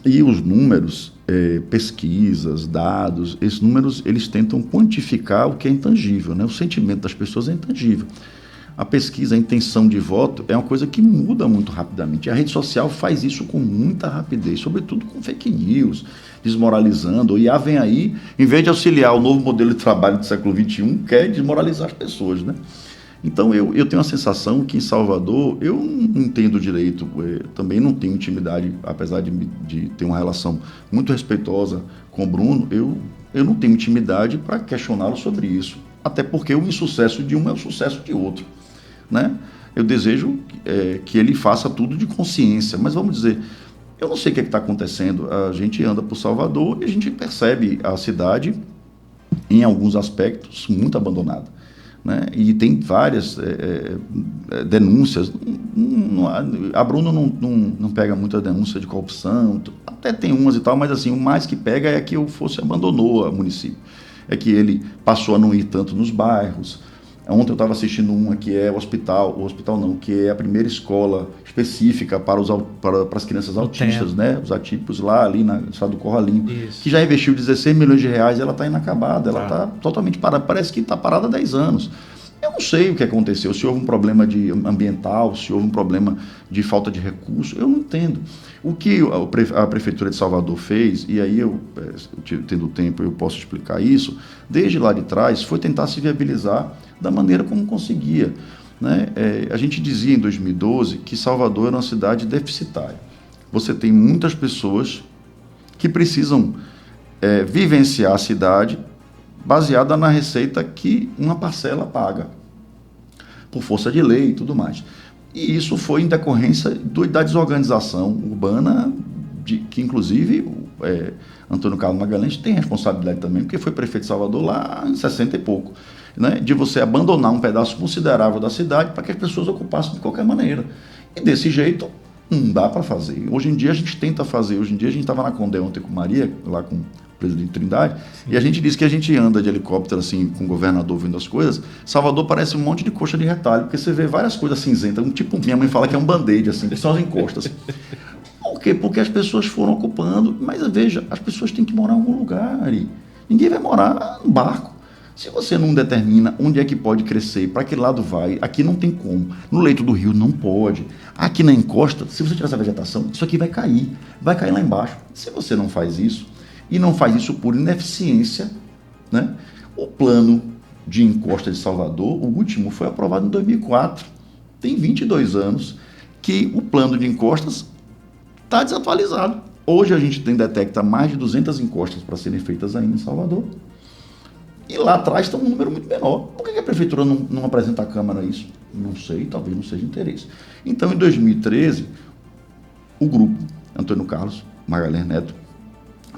E os números, pesquisas, dados, esses números, eles tentam quantificar o que é intangível, né? O sentimento das pessoas é intangível. A pesquisa, a intenção de voto é uma coisa que muda muito rapidamente. A rede social faz isso com muita rapidez, sobretudo com fake news, desmoralizando. O IA vem aí, em vez de auxiliar o novo modelo de trabalho do século XXI, quer desmoralizar as pessoas, né? Então, eu tenho a sensação que em Salvador, eu não entendo direito, também não tenho intimidade, apesar de ter uma relação muito respeitosa com o Bruno, eu não tenho intimidade para questioná-lo sobre isso. Até porque o insucesso de um é o sucesso de outro, né? Eu desejo que ele faça tudo de consciência, mas vamos dizer, eu não sei o que está acontecendo. A gente anda por Salvador e a gente percebe a cidade, em alguns aspectos, muito abandonada, né? E tem várias denúncias. A Bruna não pega muita denúncia de corrupção, até tem umas e tal, mas assim, o mais que pega é que o Fosse abandonou o município. É que ele passou a não ir tanto nos bairros. Ontem eu estava assistindo uma que é o hospital não, que é a primeira escola específica para as crianças autistas, né? Os atípicos lá ali na estado do Corralinho, que já investiu 16 milhões de reais, ela está inacabada, ela está totalmente parada, parece que está parada há 10 anos. Eu não sei o que aconteceu, se houve um problema ambiental, se houve um problema de falta de recurso, eu não entendo. O que a Prefeitura de Salvador fez, e aí tendo tempo, eu posso explicar isso, desde lá de trás, foi tentar se viabilizar da maneira como conseguia, né? A gente dizia em 2012 que Salvador era uma cidade deficitária. Você tem muitas pessoas que precisam vivenciar a cidade baseada na receita que uma parcela paga, por força de lei e tudo mais. E isso foi em decorrência da desorganização urbana, que inclusive Antônio Carlos Magalhães tem responsabilidade também, porque foi prefeito de Salvador lá em 60 e pouco, né? De você abandonar um pedaço considerável da cidade para que as pessoas ocupassem de qualquer maneira. E desse jeito não dá para fazer. Hoje em dia a gente tenta fazer. Hoje em dia a gente estava na Condé ontem com Maria, lá com presidente Trindade, sim, e a gente disse que a gente anda de helicóptero assim, com o governador vendo as coisas. Salvador parece um monte de coxa de retalho, porque você vê várias coisas cinzentas, minha mãe fala que é um band-aid, assim, que são as encostas. Por quê? Porque as pessoas foram ocupando, mas veja, as pessoas têm que morar em algum lugar, Ari. Ninguém vai morar no barco. Se você não determina onde é que pode crescer, para que lado vai, aqui não tem como. No leito do rio não pode. Aqui na encosta, se você tirar essa vegetação, isso aqui vai cair lá embaixo. Se você não faz isso, e não faz isso por ineficiência, né? O plano de encosta de Salvador, o último, foi aprovado em 2004. Tem 22 anos que o plano de encostas está desatualizado. Hoje a gente detecta mais de 200 encostas para serem feitas ainda em Salvador. E lá atrás está um número muito menor. Por que a prefeitura não apresenta à Câmara isso? Não sei, talvez não seja interesse. Então, em 2013, o grupo Antônio Carlos Magalhães Neto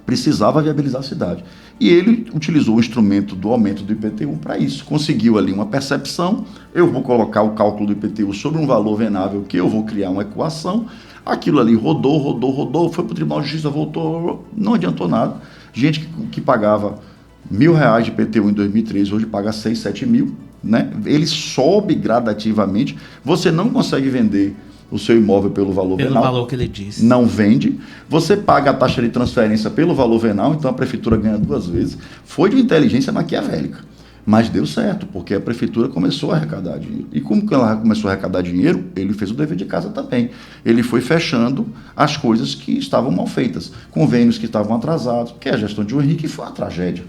precisava viabilizar a cidade. E ele utilizou o instrumento do aumento do IPTU para isso. Conseguiu ali uma percepção, eu vou colocar o cálculo do IPTU sobre um valor venável, que eu vou criar uma equação. Aquilo ali rodou, foi para o Tribunal de Justiça, voltou, não adiantou nada. Gente que pagava R$1.000 de IPTU em 2013, hoje paga 6, 7 mil, né? Ele sobe gradativamente, você não consegue vender o seu imóvel pelo valor venal. Pelo valor que ele disse. Não vende. Você paga a taxa de transferência pelo valor venal, então a prefeitura ganha 2 vezes. Foi de inteligência maquiavélica, mas deu certo, porque a prefeitura começou a arrecadar dinheiro. E como que ela começou a arrecadar dinheiro, ele fez o dever de casa também. Ele foi fechando as coisas que estavam mal feitas, convênios que estavam atrasados, porque a gestão de Henrique foi uma tragédia,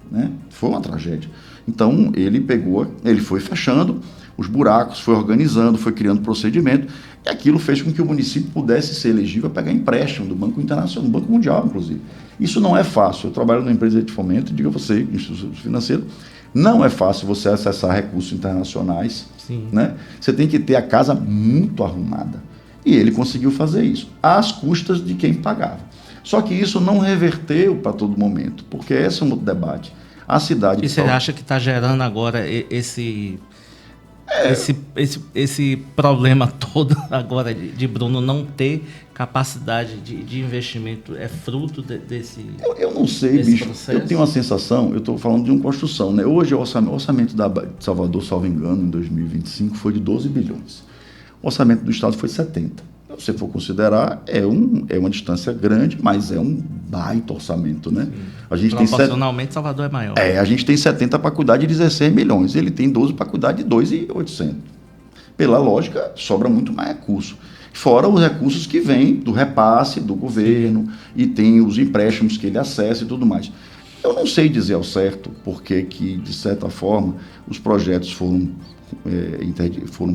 né? Foi uma tragédia. Então, ele foi fechando os buracos, foi organizando, foi criando procedimento, e aquilo fez com que o município pudesse ser elegível a pegar empréstimo do Banco Internacional, do Banco Mundial, inclusive. Isso não é fácil. Eu trabalho numa empresa de fomento, digo a você, instituto financeiro, não é fácil você acessar recursos internacionais, né? Você tem que ter a casa muito arrumada. E ele conseguiu fazer isso, às custas de quem pagava. Só que isso não reverteu para todo momento, porque esse é um outro debate. A cidade... E você acha que está gerando agora esse Esse problema todo agora de Bruno não ter capacidade de investimento é fruto desse. Eu não sei, bicho. Processo? Eu tenho uma sensação, eu estou falando de uma construção, né? Hoje o orçamento de Salvador, salvo engano, em 2025 foi de 12 bilhões. O orçamento do Estado foi 70. Se você for considerar, é uma distância grande, mas é um baita orçamento, né? A gente proporcionalmente, Salvador é maior. A gente tem 70 para cuidar de 16 milhões, ele tem 12 para cuidar de 2.800. Pela lógica, sobra muito mais recurso. Fora os recursos que vêm do repasse do governo, e tem os empréstimos que ele acessa e tudo mais. Eu não sei dizer ao certo porque que, de certa forma, os projetos foram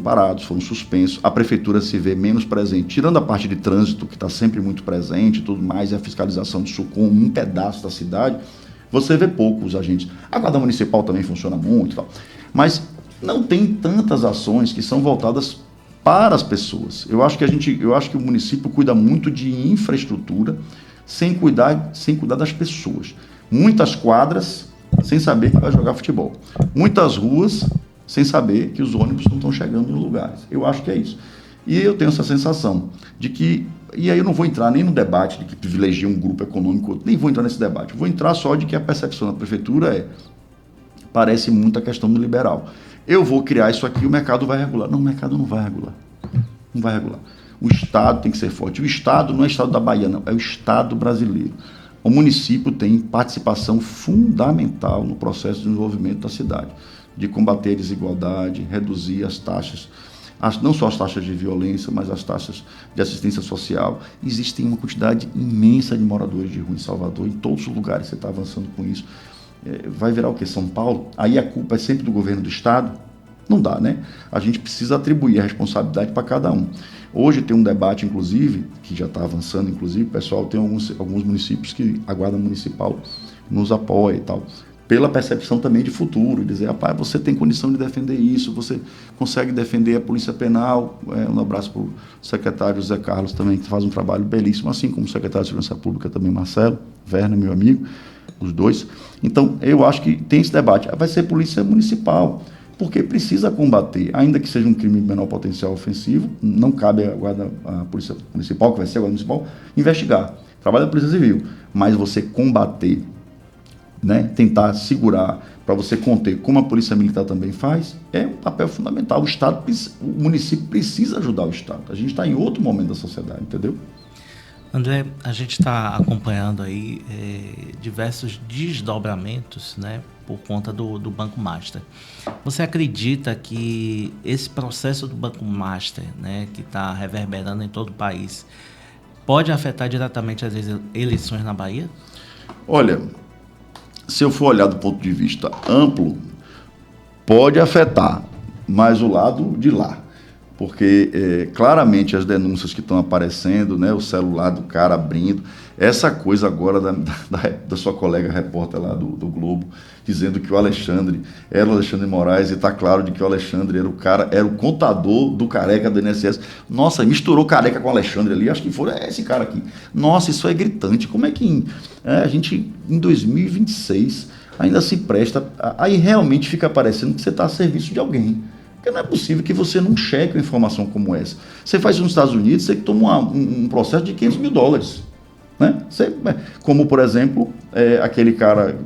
parados, foram suspensos, a prefeitura se vê menos presente, tirando a parte de trânsito, que está sempre muito presente e tudo mais, e a fiscalização de SUCOM, um pedaço da cidade, você vê poucos agentes. A Guarda Municipal também funciona muito e tal, mas não tem tantas ações que são voltadas para as pessoas. Eu acho que o município cuida muito de infraestrutura sem cuidar das pessoas. Muitas quadras sem saber que vai jogar futebol. Muitas ruas sem saber que os ônibus não estão chegando nos lugares. Eu acho que é isso. E eu tenho essa sensação de que... E aí eu não vou entrar nem no debate de que privilegia um grupo econômico, nem vou entrar nesse debate. Vou entrar só de que a percepção da prefeitura parece muito a questão do liberal. Eu vou criar isso aqui, o mercado vai regular. Não, o mercado não vai regular. Não vai regular. O Estado tem que ser forte. O Estado não é o Estado da Bahia, não. É o Estado brasileiro. O município tem participação fundamental no processo de desenvolvimento da cidade, de combater a desigualdade, reduzir as taxas, não só as taxas de violência, mas as taxas de assistência social. Existe uma quantidade imensa de moradores de rua em Salvador, em todos os lugares você está avançando com isso. Vai virar o quê? São Paulo? Aí a culpa é sempre do governo do Estado? Não dá, né? A gente precisa atribuir a responsabilidade para cada um. Hoje tem um debate, inclusive, que já está avançando, inclusive, pessoal, tem alguns municípios que a Guarda Municipal nos apoia e tal, pela percepção também de futuro, dizer, rapaz, você tem condição de defender isso, você consegue defender a Polícia Penal. Um abraço para o secretário Zé Carlos também, que faz um trabalho belíssimo, assim como o secretário de Segurança Pública também, Marcelo Werner, meu amigo, os dois. Então, eu acho que tem esse debate. Vai ser Polícia Municipal, porque precisa combater, ainda que seja um crime de menor potencial ofensivo, não cabe a Polícia Municipal, que vai ser a Guarda Municipal, investigar. Trabalho da Polícia Civil, mas você combater, né, tentar segurar, para você conter, como a Polícia Militar também faz, é um papel fundamental. O município precisa ajudar o Estado. A gente está em outro momento da sociedade, entendeu? André, a gente está acompanhando aí diversos desdobramentos, né, por conta do Banco Master. Você acredita que esse processo do Banco Master, né, que está reverberando em todo o país, pode afetar diretamente as eleições na Bahia? Olha, se eu for olhar do ponto de vista amplo, pode afetar, mas o lado de lá. Porque claramente as denúncias que estão aparecendo, né, o celular do cara abrindo, essa coisa agora da sua colega repórter lá do Globo, dizendo que o Alexandre era o Alexandre Moraes, e está claro de que o Alexandre era o contador do careca do INSS. Nossa, misturou careca com o Alexandre ali, acho que é esse cara aqui. Nossa, isso é gritante. Como é que a gente, em 2026, ainda se presta... Aí realmente fica parecendo que você está a serviço de alguém. Porque não é possível que você não cheque uma informação como essa. Você faz isso nos Estados Unidos, você toma um processo de $500 mil. Né? Como, por exemplo, aquele cara,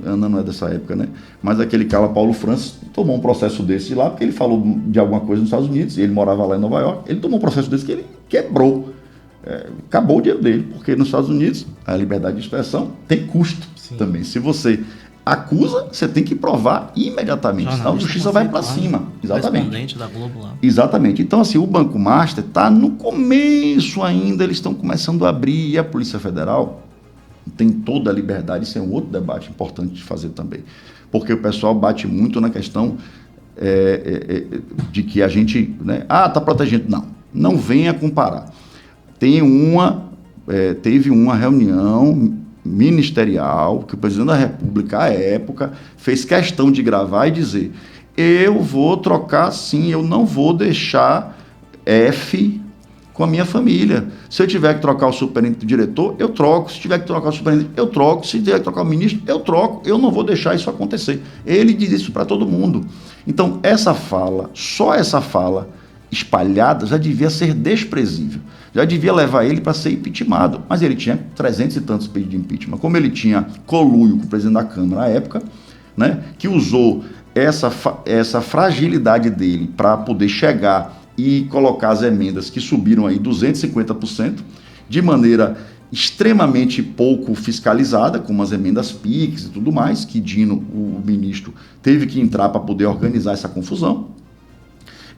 Ana não é dessa época, né? Mas aquele cara, Paulo Francis, tomou um processo desse lá, porque ele falou de alguma coisa nos Estados Unidos, e ele morava lá em Nova York, ele tomou um processo desse que ele quebrou. Acabou o dinheiro dele, porque nos Estados Unidos a liberdade de expressão tem custo. Sim. Também. Se você acusa, você tem que provar imediatamente, senão a justiça vai para cima. Exatamente. Correspondente da Globo lá. Exatamente. Então, assim, o Banco Master está no começo ainda, eles estão começando a abrir, e a Polícia Federal tem toda a liberdade, isso é um outro debate importante de fazer também, porque o pessoal bate muito na questão de que a gente, né, está protegendo. Não venha comparar. Teve uma reunião ministerial, que o presidente da República, à época, fez questão de gravar e dizer: eu vou trocar sim, eu não vou deixar F com a minha família. Se eu tiver que trocar o superintendente do diretor, eu troco. Se tiver que trocar o superintendente, eu troco. Se tiver que trocar o ministro, eu troco. Eu não vou deixar isso acontecer. Ele diz isso para todo mundo. Então, essa fala, só essa fala espalhada, já devia ser desprezível. Já devia levar ele para ser impeachmentado. Mas ele tinha 300 e tantos pedidos de impeachment. Como ele tinha conluio com o presidente da Câmara à época, né, que usou essa fragilidade dele para poder chegar e colocar as emendas que subiram aí 250%, de maneira extremamente pouco fiscalizada, como as emendas PIX e tudo mais, que Dino, o ministro, teve que entrar para poder organizar essa confusão.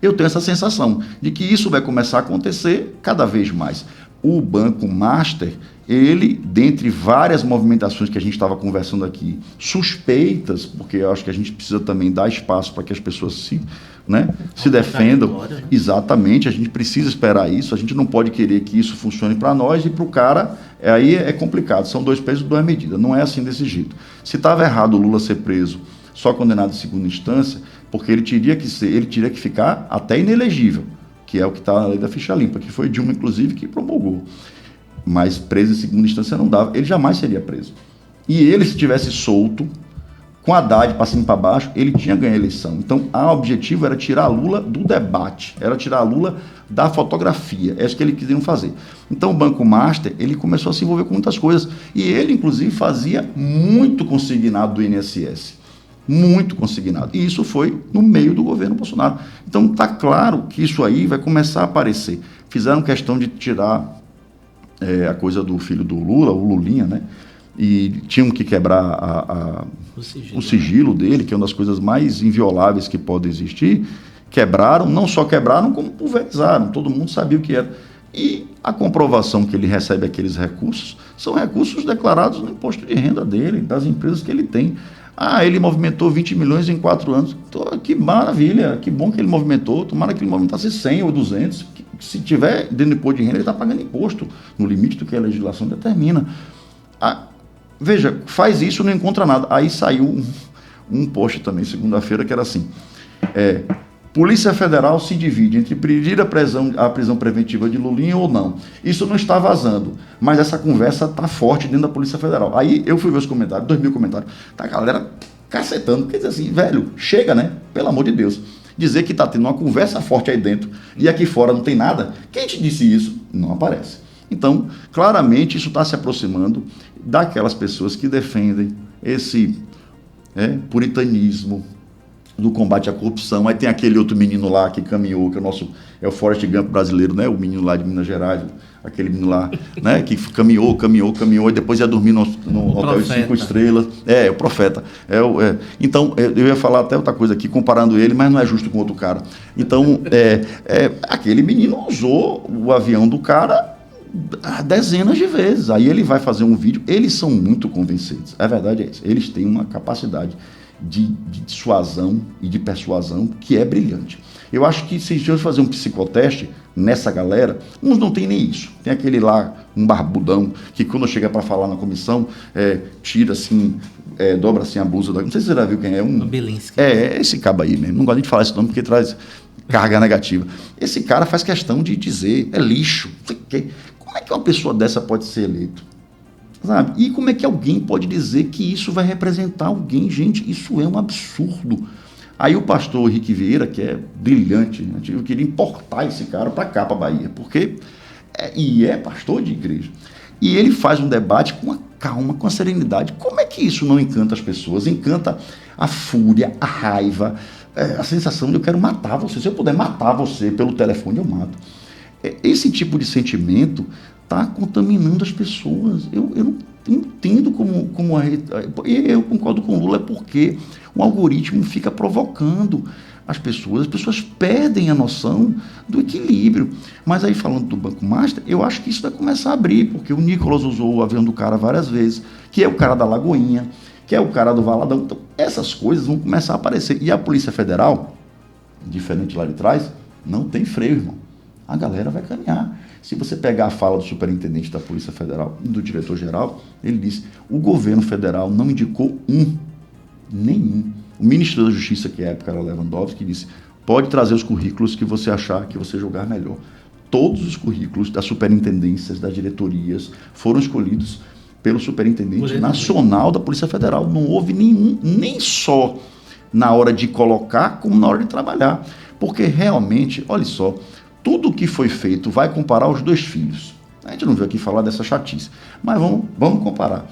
Eu tenho essa sensação de que isso vai começar a acontecer cada vez mais. O Banco Master, ele, dentre várias movimentações que a gente estava conversando aqui, suspeitas, porque eu acho que a gente precisa também dar espaço para que as pessoas se defendam. Exatamente, a gente precisa esperar isso, a gente não pode querer que isso funcione para nós e para o cara, aí é complicado, são 2 pesos e 2 medidas, não é assim desse jeito. Se estava errado o Lula ser preso, só condenado em segunda instância, porque ele teria que ficar até inelegível, que é o que está na lei da ficha limpa, que foi Dilma, inclusive, que promulgou. Mas preso em segunda instância não dava, ele jamais seria preso. E ele, se tivesse solto, com Haddad para cima e para baixo, ele tinha ganho a eleição. Então, o objetivo era tirar Lula do debate, era tirar Lula da fotografia, é isso que eles queriam fazer. Então, o Banco Master, ele começou a se envolver com muitas coisas, e ele, inclusive, fazia muito consignado do INSS. Muito consignado. E isso foi no meio do governo Bolsonaro. Então, está claro que isso aí vai começar a aparecer. Fizeram questão de tirar a coisa do filho do Lula, o Lulinha, né? E tinham que quebrar o sigilo dele, que é uma das coisas mais invioláveis que pode existir. Quebraram, não só quebraram, como pulverizaram. Todo mundo sabia o que era. E a comprovação que ele recebe aqueles recursos são recursos declarados no imposto de renda dele, das empresas que ele tem. Ele movimentou 20 milhões em 4 anos. Que maravilha, que bom que ele movimentou. Tomara que ele movimentasse 100 ou 200. Se tiver dentro do imposto de renda, ele está pagando imposto, no limite do que a legislação determina. Veja, faz isso e não encontra nada. Aí saiu um post também, segunda-feira, que era assim: Polícia Federal se divide entre pedir a prisão preventiva de Lulinha ou não. Isso não está vazando, mas essa conversa está forte dentro da Polícia Federal. Aí eu fui ver os comentários, 2.000 comentários, tá a galera cacetando, quer dizer assim, velho, chega, né? Pelo amor de Deus. Dizer que está tendo uma conversa forte aí dentro e aqui fora não tem nada, quem te disse isso? Não aparece. Então, claramente, isso está se aproximando daquelas pessoas que defendem esse puritanismo do combate à corrupção. Aí tem aquele outro menino lá que caminhou, que é o Forrest Gump brasileiro, né? O menino lá de Minas Gerais, aquele menino lá, né? Que caminhou, e depois ia dormir no hotel de 5 estrelas. O profeta. Então, eu ia falar até outra coisa aqui, comparando ele, mas não é justo com outro cara. Então, aquele menino usou o avião do cara dezenas de vezes. Aí ele vai fazer um vídeo, eles são muito convincentes. A verdade é isso. Eles têm uma capacidade de dissuasão e de persuasão que é brilhante. Eu acho que se a gente fazer um psicoteste nessa galera, uns não tem nem isso. Tem aquele lá, um barbudão, que quando chega para falar na comissão, tira assim, dobra assim a blusa. Não sei se você já viu quem é. Belinsky. Esse cabo aí mesmo. Não gosto nem de falar esse nome porque traz carga negativa. Esse cara faz questão de dizer, lixo. Como é que uma pessoa dessa pode ser eleito? Sabe? E como é que alguém pode dizer que isso vai representar alguém? Gente, isso é um absurdo. Aí o pastor Henrique Vieira, que é brilhante, né? Eu queria importar esse cara para cá, para a Bahia, porque é pastor de igreja. E ele faz um debate com a calma, com a serenidade. Como é que isso não encanta as pessoas? Encanta a fúria, a raiva, a sensação de eu quero matar você. Se eu puder matar você pelo telefone, eu mato. Esse tipo de sentimento está contaminando as pessoas. Eu não entendo como eu concordo com o Lula, porque o algoritmo fica provocando as pessoas perdem a noção do equilíbrio. Mas aí, falando do Banco Master, eu acho que isso vai começar a abrir, porque o Nicolas usou o avião do cara várias vezes, que é o cara da Lagoinha, que é o cara do Valadão. Então, essas coisas vão começar a aparecer. E a Polícia Federal, diferente lá de trás, não tem freio, irmão. A galera vai caminhar. Se você pegar a fala do superintendente da Polícia Federal e do diretor-geral, ele disse: o governo federal não indicou nenhum. O ministro da Justiça, que à época era Lewandowski, disse: pode trazer os currículos que você achar, que você julgar melhor. todos os currículos das superintendências, das diretorias, foram escolhidos pelo superintendente nacional da Polícia Federal. Não houve nenhum, nem só na hora de colocar, como na hora de trabalhar. Porque realmente, olha só, tudo que foi feito vai comparar os 2 filhos. A gente não veio aqui falar dessa chatice, mas vamos comparar.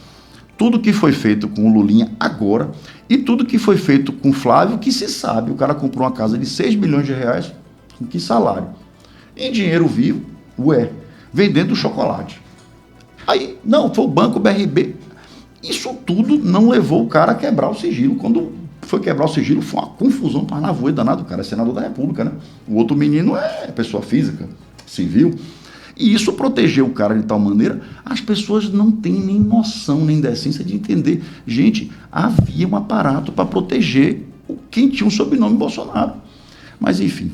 Tudo que foi feito com o Lulinha agora e tudo que foi feito com o Flávio, que se sabe, o cara comprou uma casa de 6 milhões de reais, com que salário? Em dinheiro vivo, vendendo chocolate. Aí, não, foi o Banco BRB. Isso tudo não levou o cara a quebrar o sigilo. Quando foi quebrar o sigilo, foi uma confusão, parnavoe danado. O cara é senador da República, né? O outro menino é pessoa física, civil. E isso protegeu o cara de tal maneira, as pessoas não têm nem noção, nem decência de entender. Gente, havia um aparato para proteger quem tinha um sobrenome Bolsonaro. Mas, enfim.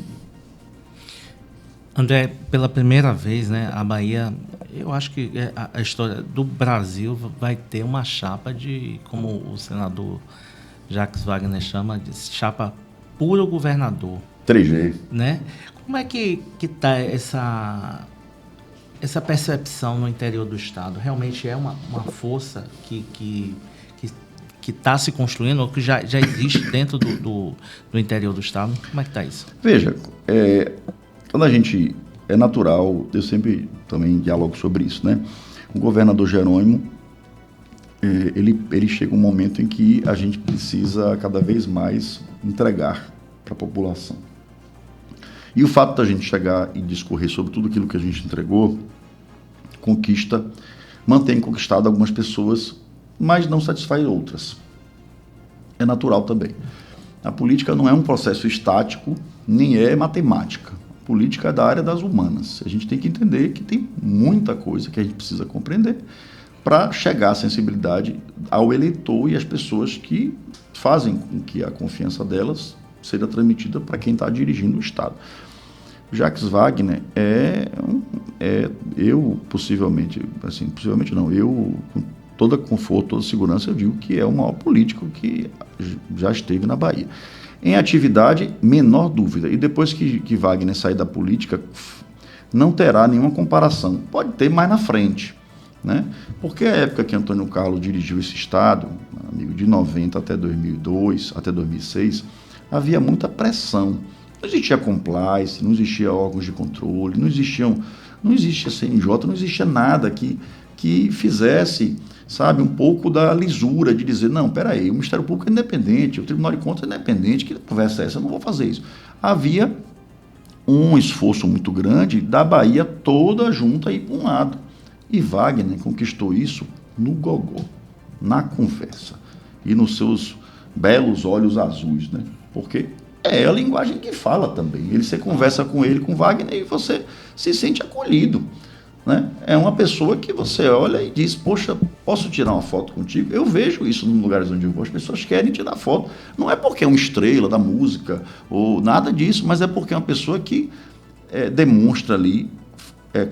André, pela primeira vez, né, a Bahia, eu acho que a história do Brasil vai ter uma chapa de, como o senador Jacques Wagner chama, de chapa puro governador. 3G. Né? Como é que está essa percepção no interior do Estado? Realmente é uma força que está se construindo ou que já existe dentro do interior do Estado? Como é que está isso? Veja, quando a gente... É natural, eu sempre também dialogo sobre isso, né? O governador Jerônimo, ele chega um momento em que a gente precisa cada vez mais entregar para a população. E o fato da gente chegar e discorrer sobre tudo aquilo que a gente entregou, mantém conquistado algumas pessoas, mas não satisfaz outras. É natural também. A política não é um processo estático, nem é matemática. A política é da área das humanas. A gente tem que entender que tem muita coisa que a gente precisa compreender para chegar à sensibilidade ao eleitor e às pessoas que fazem com que a confiança delas seja transmitida para quem está dirigindo o Estado. Jacques Wagner eu possivelmente não, eu com todo conforto, toda segurança, eu digo que é o maior político que já esteve na Bahia. Em atividade, menor dúvida. E depois que Wagner sair da política, não terá nenhuma comparação. Pode ter mais na frente, né? Porque a época que Antônio Carlos dirigiu esse Estado, amigo, de 90 até 2002, até 2006, havia muita pressão. Não existia compliance, não existia órgãos de controle, não existia CNJ, não existia nada que fizesse, sabe, um pouco da lisura de dizer, não, peraí, o Ministério Público é independente, o Tribunal de Contas é independente, que conversa é essa? Eu não vou fazer isso. Havia um esforço muito grande da Bahia toda junta aí para um lado. E Wagner conquistou isso no gogó, na conversa e nos seus belos olhos azuis, né? Porque é a linguagem que fala também. Você conversa com ele, com Wagner, e você se sente acolhido, né? É uma pessoa que você olha e diz, poxa, posso tirar uma foto contigo? Eu vejo isso nos lugares onde eu vou, as pessoas querem tirar foto. Não é porque é uma estrela da música ou nada disso, mas é porque é uma pessoa que demonstra ali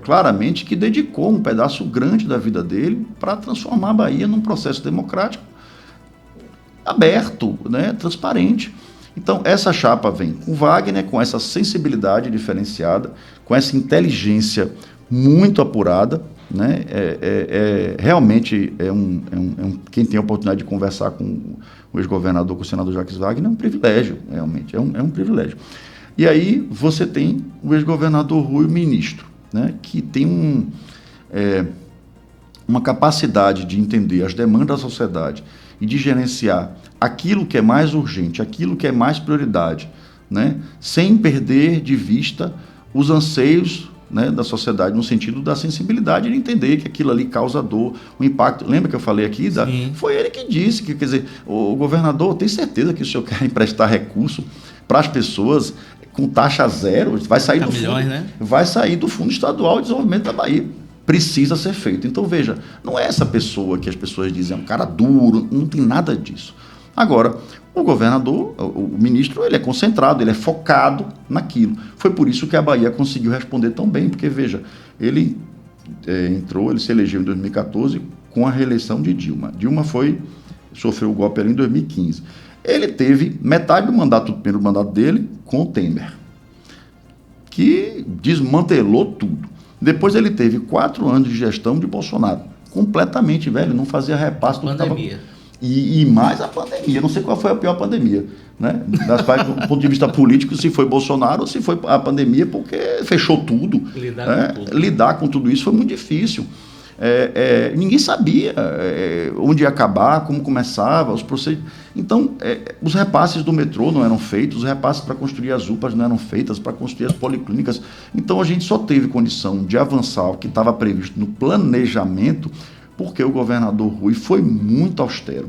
claramente que dedicou um pedaço grande da vida dele para transformar a Bahia num processo democrático aberto, né, transparente. Então, essa chapa vem com Wagner, com essa sensibilidade diferenciada, com essa inteligência muito apurada, né? Realmente quem tem a oportunidade de conversar com o ex-governador, com o senador Jacques Wagner, é um privilégio, realmente, é um privilégio. E aí você tem o ex-governador Rui, ministro, né? Que tem uma capacidade de entender as demandas da sociedade e de gerenciar aquilo que é mais urgente, aquilo que é mais prioridade, né? Sem perder de vista os anseios, né, da sociedade, no sentido da sensibilidade de entender que aquilo ali causa dor, o impacto. Lembra que eu falei aqui? Foi ele que disse que, quer dizer, o governador tem certeza que o senhor quer emprestar recurso para as pessoas com taxa zero, vai sair do fundo, né? Vai sair do Fundo Estadual de Desenvolvimento da Bahia. Precisa ser feito. Então, veja, não é essa pessoa que as pessoas dizem, é um cara duro, não tem nada disso. Agora, o governador, o ministro, ele é concentrado, ele é focado naquilo. Foi por isso que a Bahia conseguiu responder tão bem, porque, veja, ele ele se elegeu em 2014 com a reeleição de Dilma. Dilma sofreu o golpe ali em 2015. Ele teve metade do primeiro mandato dele com o Temer, que desmantelou tudo. Depois ele teve 4 anos de gestão de Bolsonaro, completamente, velho, não fazia repasse do pandemia. E mais a pandemia, não sei qual foi a pior pandemia, né? Do ponto de vista político, se foi Bolsonaro ou se foi a pandemia, porque fechou tudo. Lidar com tudo isso foi muito difícil. Ninguém sabia onde ia acabar, como começava, os procedimentos. Então, os repasses do metrô não eram feitos, os repasses para construir as UPAs não eram feitos, para construir as policlínicas. Então, a gente só teve condição de avançar o que estava previsto no planejamento, porque o governador Rui foi muito austero,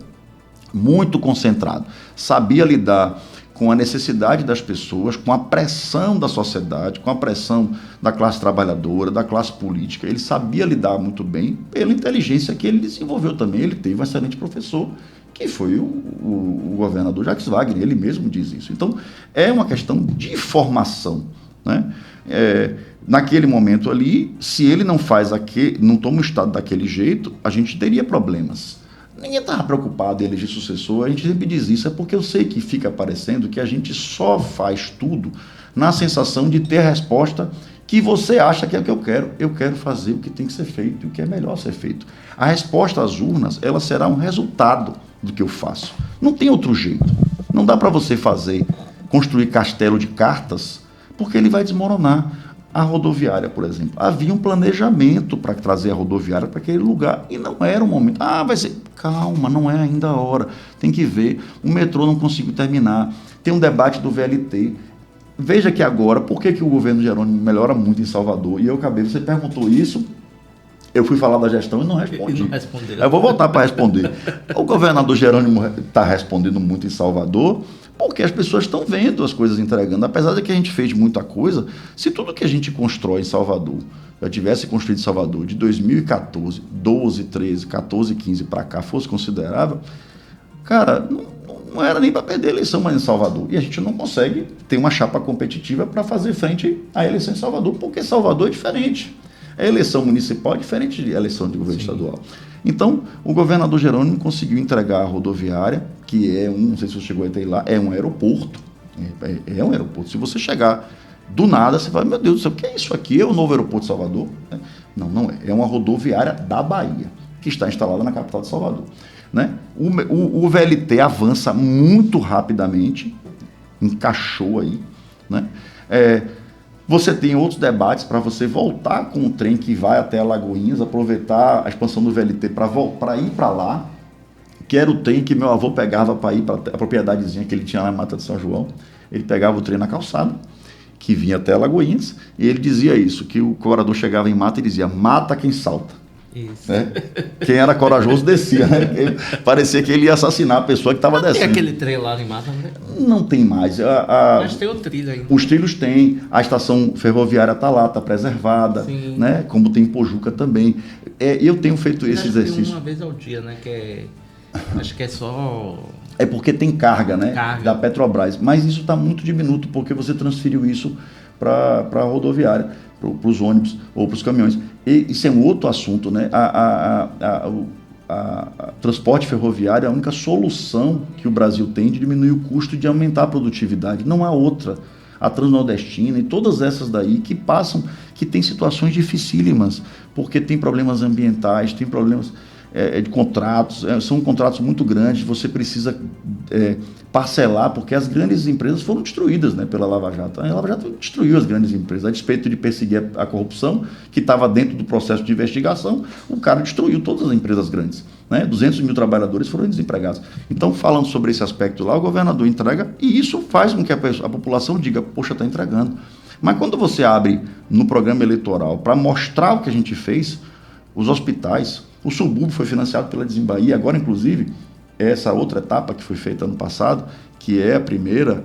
muito concentrado, sabia lidar com a necessidade das pessoas, com a pressão da sociedade, com a pressão da classe trabalhadora, da classe política. Ele sabia lidar muito bem pela inteligência que ele desenvolveu também. Ele teve um excelente professor, que foi o governador Jacques Wagner, ele mesmo diz isso. Então, é uma questão de formação, né? Naquele momento ali, se ele não toma o Estado daquele jeito, a gente teria problemas. Ninguém estava preocupado em eleger sucessor, a gente sempre diz isso, é porque eu sei que fica parecendo que a gente só faz tudo na sensação de ter a resposta que você acha que é o que eu quero. Eu quero fazer o que tem que ser feito e o que é melhor ser feito. A resposta às urnas, ela será um resultado do que eu faço. Não tem outro jeito. Não dá para você construir castelo de cartas, porque ele vai desmoronar. A rodoviária, por exemplo. Havia um planejamento para trazer a rodoviária para aquele lugar e não era o momento. Vai ser... Calma, não é ainda a hora. Tem que ver. O metrô não conseguiu terminar. Tem um debate do VLT. Veja que agora, por que o governo Jerônimo melhora muito em Salvador? E eu acabei, você perguntou isso, eu fui falar da gestão e não respondi. Eu vou voltar para responder. O governador Jerônimo está respondendo muito em Salvador, porque as pessoas estão vendo as coisas entregando. Apesar de que a gente fez muita coisa, se tudo que a gente constrói em Salvador, já tivesse construído em Salvador de 2014, 12, 13, 14, 15 para cá, fosse considerável, cara, não era nem para perder a eleição mais em Salvador. E a gente não consegue ter uma chapa competitiva para fazer frente à eleição em Salvador, porque Salvador é diferente. A eleição municipal é diferente da eleição de governo estadual. Então, o governador Jerônimo conseguiu entregar a rodoviária, que não sei se você chegou até lá, é um aeroporto. É um aeroporto. Se você chegar do nada, você fala, meu Deus do céu, o que é isso aqui? É o novo aeroporto de Salvador? Não é. É uma rodoviária da Bahia, que está instalada na capital de Salvador. Né? O VLT avança muito rapidamente, encaixou aí. Né? Você tem outros debates para você voltar com o trem que vai até Alagoinhas, aproveitar a expansão do VLT para ir para lá, que era o trem que meu avô pegava para ir para a propriedadezinha que ele tinha lá na Mata de São João. Ele pegava o trem na calçada, que vinha até Alagoinhas, e ele dizia isso, que o cobrador chegava em Mata e dizia, mata quem salta. Isso. Né? Quem era corajoso descia, né? Parecia que ele ia assassinar a pessoa que estava descendo. Tem aquele trem lá em Mata? Não tem mais. Mas tem o trilho ainda. Os trilhos tem, a estação ferroviária está lá, está preservada, né? Como tem em Pojuca também. Eu tenho feito esse exercício. Uma vez ao dia, né? Acho que é só... É porque tem carga, né? Carga. Da Petrobras. Mas isso está muito diminuto, porque você transferiu isso para a rodoviária, para os ônibus ou para os caminhões. E isso é um outro assunto, né? Transporte ferroviário é a única solução que o Brasil tem de diminuir o custo e de aumentar a produtividade. Não há outra. A Transnordestina e todas essas daí que passam, que tem situações dificílimas, porque tem problemas ambientais, tem problemas de contratos, são contratos muito grandes, você precisa parcelar, porque as grandes empresas foram destruídas, né, pela Lava Jato. A Lava Jato destruiu as grandes empresas, a despeito de perseguir a corrupção, que estava dentro do processo de investigação, o cara destruiu todas as empresas grandes. Né? 200 mil trabalhadores foram desempregados. Então, falando sobre esse aspecto lá, o governador entrega, e isso faz com que a população diga, poxa, está entregando. Mas quando você abre no programa eleitoral para mostrar o que a gente fez, os hospitais, o subúrbio foi financiado pela Desembahia, agora, inclusive, essa outra etapa que foi feita ano passado, que é a primeira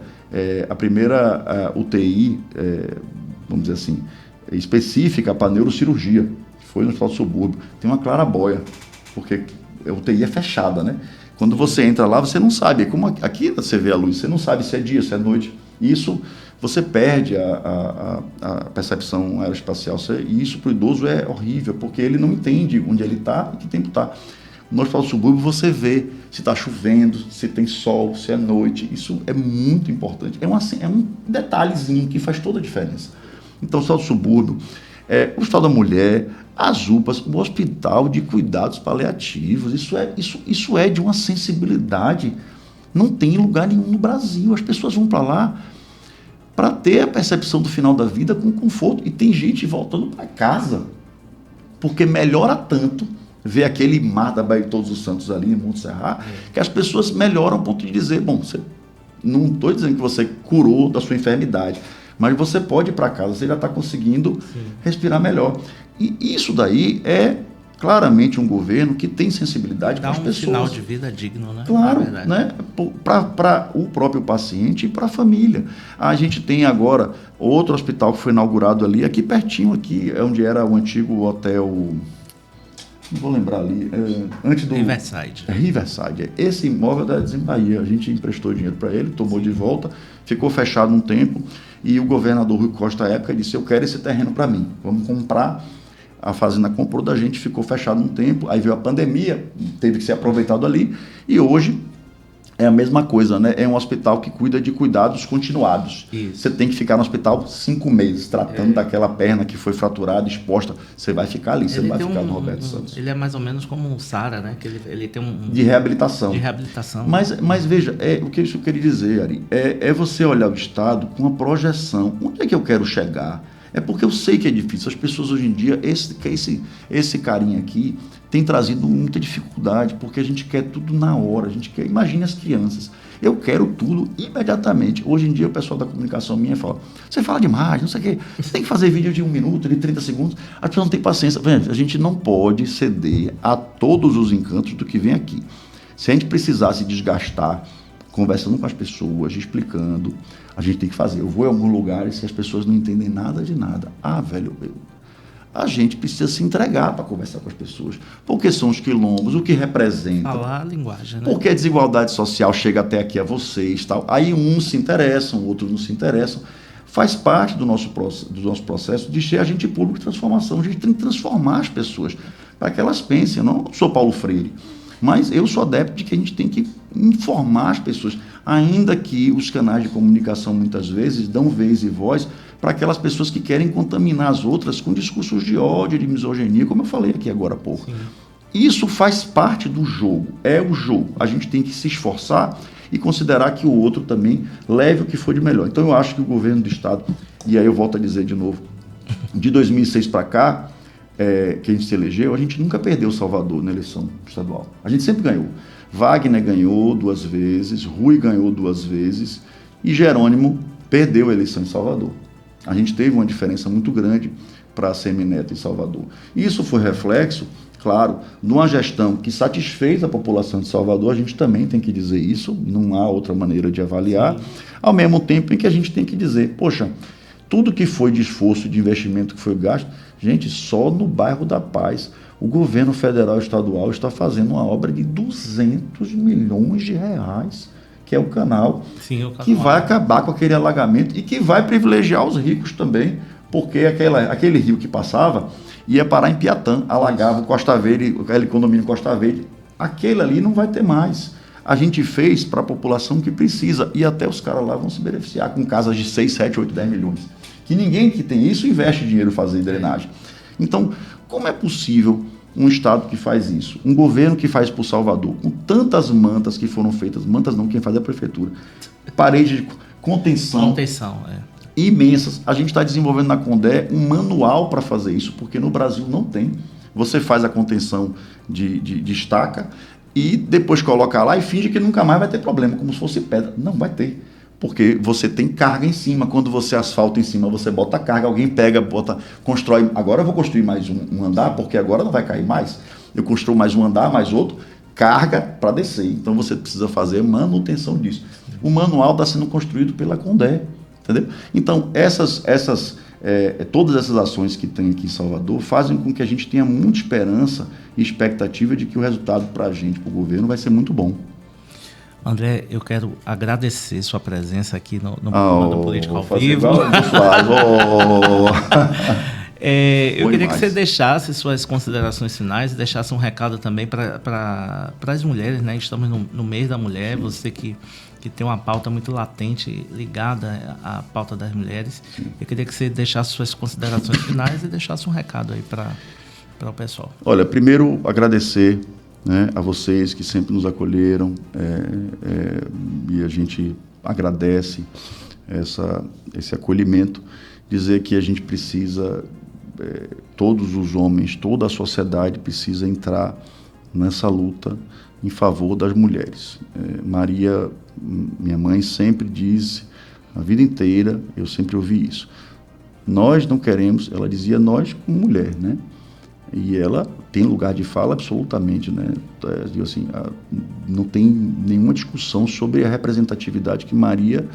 UTI, vamos dizer assim, específica para neurocirurgia, que foi no Hospital do Subúrbio. Tem uma clarabóia, porque a UTI é fechada, né? Quando você entra lá, você não sabe, é como aqui você vê a luz, você não sabe se é dia, se é noite. Isso, você perde a percepção aeroespacial, e isso para o idoso é horrível, porque ele não entende onde ele está e que tempo está. No Hospital do Subúrbio você vê se está chovendo, se tem sol, se é noite, isso é muito importante. É um detalhezinho que faz toda a diferença. Então, o Hospital do Subúrbio, o Hospital da Mulher, as UPAs, o Hospital de Cuidados Paliativos, isso é de uma sensibilidade, não tem lugar nenhum no Brasil. As pessoas vão para lá para ter a percepção do final da vida com conforto. E tem gente voltando para casa, porque melhora tanto ver aquele mar da Baía de Todos os Santos ali em Monte Serra, que as pessoas melhoram ao ponto de dizer, bom, não estou dizendo que você curou da sua enfermidade, mas você pode ir para casa, você já está conseguindo respirar melhor. E isso daí é claramente um governo que tem sensibilidade com as pessoas. Dá um final de vida digno, né? Claro, né? Para o próprio paciente e para a família. A gente tem agora outro hospital que foi inaugurado ali, aqui pertinho, aqui é onde era o antigo hotel, não vou lembrar ali, antes do... Riverside. Esse imóvel da Bahia, a gente emprestou dinheiro para ele, tomou de volta, ficou fechado um tempo, e o governador Rui Costa, à época, disse, eu quero esse terreno para mim, vamos comprar. A fazenda comprou da gente, ficou fechado um tempo, aí veio a pandemia, teve que ser aproveitado ali, e hoje é a mesma coisa, né? É um hospital que cuida de cuidados continuados. Isso. Você tem que ficar no hospital 5 meses, tratando daquela perna que foi fraturada, exposta, você vai ficar ali, você não vai ficar no Roberto Santos. Ele é mais ou menos como um SARA, né? Que ele tem de reabilitação. Mas veja, o que eu queria dizer, Ari, é você olhar o Estado com uma projeção. Onde é que eu quero chegar? É porque eu sei que é difícil. As pessoas hoje em dia, esse carinha aqui tem trazido muita dificuldade, porque a gente quer tudo na hora, imagine as crianças. Eu quero tudo imediatamente. Hoje em dia o pessoal da comunicação minha fala, você fala demais, não sei o quê, você tem que fazer vídeo de 1 minuto, de 30 segundos, as pessoas não têm paciência. A gente não pode ceder a todos os encantos do que vem aqui. Se a gente precisar se desgastar, conversando com as pessoas, explicando, a gente tem que fazer. Eu vou em alguns lugares que as pessoas não entendem nada de nada. A gente precisa se entregar para conversar com as pessoas. Porque são os quilombos, o que representa. Falar a linguagem, né? Porque a desigualdade social chega até aqui a vocês. Tal. Aí uns se interessam, outros não se interessam. Faz parte do nosso processo de ser agente público de transformação. A gente tem que transformar as pessoas para que elas pensem. Eu não sou Paulo Freire, mas eu sou adepto de que a gente tem que informar as pessoas, ainda que os canais de comunicação muitas vezes dão vez e voz para aquelas pessoas que querem contaminar as outras com discursos de ódio, de misoginia, como eu falei aqui agora há pouco. Sim. Isso faz parte do jogo, é o jogo. A gente tem que se esforçar e considerar que o outro também leve o que for de melhor. Então eu acho que o governo do Estado, e aí eu volto a dizer de novo, de 2006 para cá, que a gente se elegeu, a gente nunca perdeu Salvador na eleição estadual. A gente sempre ganhou. Wagner ganhou 2 vezes, Rui ganhou 2 vezes e Jerônimo perdeu a eleição em Salvador. A gente teve uma diferença muito grande para a Semineto em Salvador. Isso foi reflexo, claro, de uma gestão que satisfez a população de Salvador. A gente também tem que dizer isso, não há outra maneira de avaliar. Sim. Ao mesmo tempo em que a gente tem que dizer, poxa, tudo que foi de esforço, de investimento que foi gasto, gente, só no bairro da Paz, o governo federal e estadual está fazendo uma obra de 200 milhões de reais, que é o canal, sim, que vai acabar com aquele alagamento e que vai privilegiar os ricos também, porque aquele rio que passava ia parar em Piatã, alagava o Costa Verde, aquele condomínio Costa Verde. Aquele ali não vai ter mais. A gente fez para a população que precisa e até os caras lá vão se beneficiar com casas de 6, 7, 8, 10 milhões. Que ninguém que tem isso investe dinheiro em fazer drenagem. Então, como é possível um Estado que faz isso? Um governo que faz por Salvador, com tantas mantas que foram feitas, mantas não, quem faz é a prefeitura, parede de contenção imensas. A gente está desenvolvendo na Condé um manual para fazer isso, porque no Brasil não tem. Você faz a contenção de estaca e depois coloca lá e finge que nunca mais vai ter problema, como se fosse pedra. Não vai ter. Porque você tem carga em cima, quando você asfalta em cima, você bota carga, alguém pega, constrói. Agora eu vou construir mais um andar, porque agora não vai cair mais. Eu construo mais um andar, mais outro, carga para descer. Então você precisa fazer manutenção disso. O manual está sendo construído pela Condé, entendeu? Então todas essas ações que tem aqui em Salvador fazem com que a gente tenha muita esperança e expectativa de que o resultado para a gente, para o governo, vai ser muito bom. André, eu quero agradecer sua presença aqui no Mundo Político ao Vivo. Eu queria que você deixasse suas considerações finais e deixasse um recado também para as mulheres, né? Estamos no mês da mulher, você que que tem uma pauta muito latente ligada à pauta das mulheres. Eu queria que você deixasse suas considerações finais e deixasse um recado aí para o pessoal. Olha, primeiro agradecer, né, a vocês que sempre nos acolheram, e a gente agradece esse acolhimento, dizer que a gente precisa, todos os homens, toda a sociedade precisa entrar nessa luta em favor das mulheres. Maria, minha mãe, sempre disse, a vida inteira, eu sempre ouvi isso. Nós não queremos, ela dizia nós como mulher, né? E ela tem lugar de fala absolutamente, né? Digo assim, não tem nenhuma discussão sobre a representatividade que Maria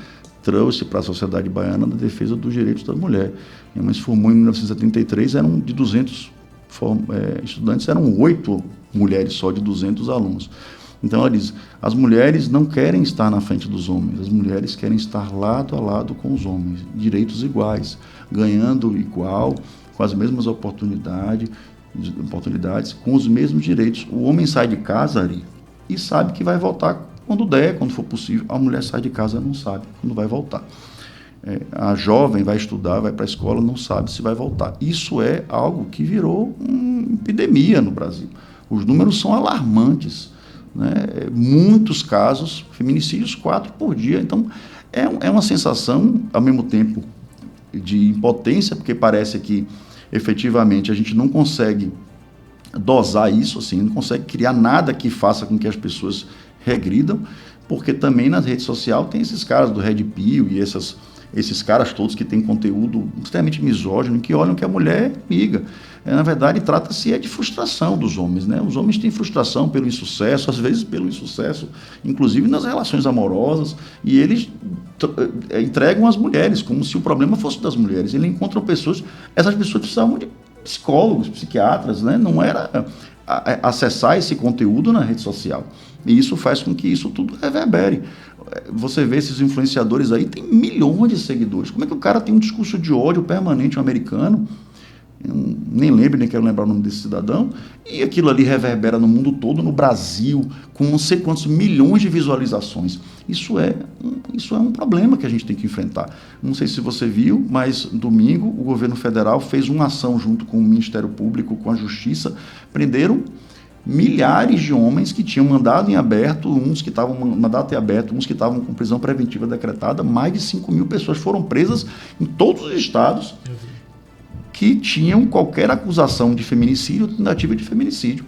trouxe para a sociedade baiana na defesa dos direitos da mulher. Minha mãe se formou em 1973, eram de 200 estudantes, eram 8 mulheres só de 200 alunos. Então ela diz, as mulheres não querem estar na frente dos homens, as mulheres querem estar lado a lado com os homens, direitos iguais, ganhando igual, com as mesmas oportunidades, com os mesmos direitos. O homem sai de casa ali e sabe que vai voltar quando der, quando for possível. A mulher sai de casa e não sabe quando vai voltar. A jovem vai estudar, vai para a escola, não sabe se vai voltar. Isso é algo que virou uma epidemia no Brasil. Os números são alarmantes, né? Muitos casos, feminicídios 4 por dia. Então, é uma sensação, ao mesmo tempo, de impotência, porque parece que, efetivamente, a gente não consegue dosar isso, assim, não consegue criar nada que faça com que as pessoas regridam, porque também na rede social tem esses caras do Red Pill e esses caras todos que têm conteúdo extremamente misógino, que olham que a mulher é amiga. Na verdade, trata-se de frustração dos homens, né? Os homens têm frustração pelo insucesso, às vezes pelo insucesso, inclusive nas relações amorosas, e eles entregam as mulheres, como se o problema fosse das mulheres. Eles encontram pessoas, essas pessoas precisavam de psicólogos, psiquiatras, né? Não era acessar esse conteúdo na rede social. E isso faz com que isso tudo reverbere. Você vê esses influenciadores aí, tem milhões de seguidores. Como é que o cara tem um discurso de ódio permanente, um americano? Eu nem lembro, nem quero lembrar o nome desse cidadão. E aquilo ali reverbera no mundo todo, no Brasil, com não sei quantos milhões de visualizações. Isso é um problema que a gente tem que enfrentar. Não sei se você viu, mas domingo o governo federal fez uma ação junto com o Ministério Público, com a Justiça, prenderam milhares de homens que tinham mandado em aberto, uns que estavam mandato em aberto, uns que estavam com prisão preventiva decretada. Mais de 5.000 pessoas foram presas em todos os estados que tinham qualquer acusação de feminicídio ou tentativa de feminicídio.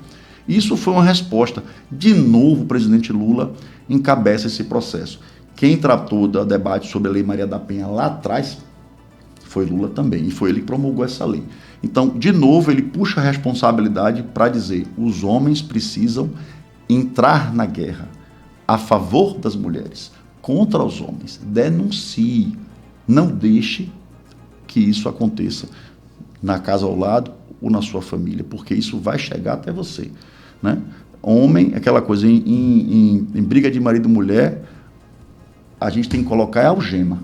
Isso foi uma resposta. De novo, o presidente Lula encabeça esse processo. Quem tratou do debate sobre a Lei Maria da Penha lá atrás foi Lula também, e foi ele que promulgou essa lei. Então, de novo, ele puxa a responsabilidade para dizer: os homens precisam entrar na guerra a favor das mulheres, contra os homens. Denuncie, não deixe que isso aconteça na casa ao lado ou na sua família, porque isso vai chegar até você, né? Homem, aquela coisa, em briga de marido e mulher, a gente tem que colocar a algema.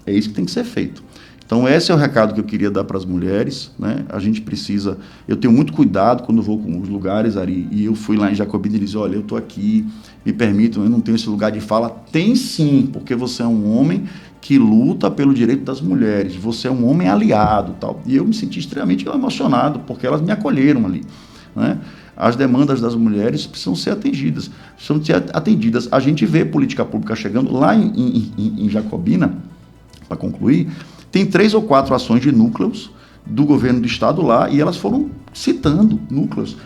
É isso que tem que ser feito. Então, esse é o recado que eu queria dar para as mulheres, né? A gente precisa... Eu tenho muito cuidado quando vou com os lugares, Ari, e eu fui lá em Jacobina e disse: olha, eu estou aqui, me permitam, eu não tenho esse lugar de fala. Tem sim, porque você é um homem que luta pelo direito das mulheres, você é um homem aliado, tal. E eu me senti extremamente emocionado, porque elas me acolheram ali, né? As demandas das mulheres precisam ser atendidas. A gente vê política pública chegando lá em Jacobina, para concluir, tem 3 ou 4 ações de núcleos do governo do estado lá, e elas foram citando núcleos.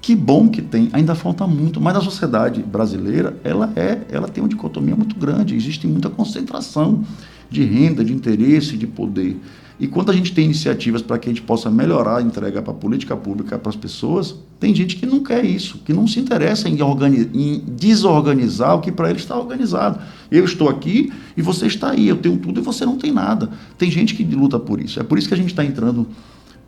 Que bom que tem, ainda falta muito, mas a sociedade brasileira, ela tem uma dicotomia muito grande, existe muita concentração de renda, de interesse, de poder. E quando a gente tem iniciativas para que a gente possa melhorar a entrega para a política pública para as pessoas, tem gente que não quer isso, que não se interessa em desorganizar o que para ele está organizado. Eu estou aqui e você está aí, eu tenho tudo e você não tem nada. Tem gente que luta por isso. É por isso que a gente está entrando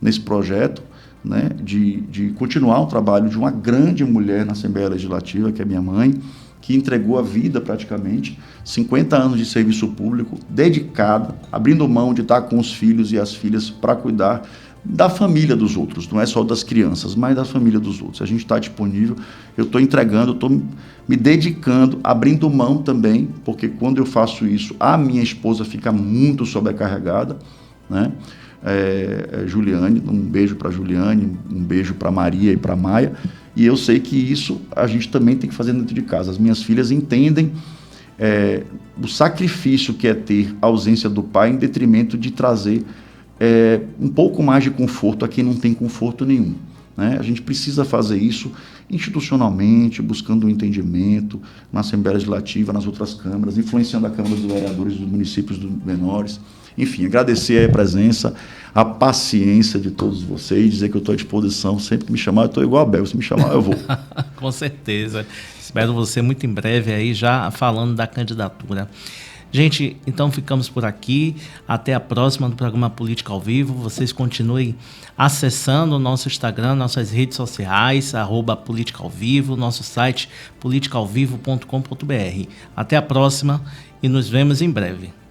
nesse projeto, né, de continuar o trabalho de uma grande mulher na Assembleia Legislativa, que é minha mãe, que entregou a vida praticamente, 50 anos de serviço público, dedicada, abrindo mão de estar com os filhos e as filhas para cuidar da família dos outros, não é só das crianças, mas da família dos outros. A gente está disponível, eu estou entregando, estou me dedicando, abrindo mão também, porque quando eu faço isso, a minha esposa fica muito sobrecarregada, né? Juliane, um beijo para Juliane, um beijo para Maria e para Maia, e eu sei que isso a gente também tem que fazer dentro de casa. As minhas filhas entendem o sacrifício que é ter a ausência do pai em detrimento de trazer um pouco mais de conforto a quem não tem conforto nenhum, né? A gente precisa fazer isso institucionalmente, buscando um entendimento na Assembleia Legislativa, nas outras câmaras, influenciando a Câmara dos Vereadores dos municípios menores. Enfim, agradecer a presença, a paciência de todos vocês, dizer que eu estou à disposição. Sempre que me chamar, eu estou igual a Bel. Se me chamar, eu vou. Com certeza. Espero você muito em breve aí, já falando da candidatura. Gente, então ficamos por aqui. Até a próxima do programa Política ao Vivo. Vocês continuem acessando o nosso Instagram, nossas redes sociais, @Política ao Vivo, nosso site politicaalvivo.com.br. Até a próxima e nos vemos em breve.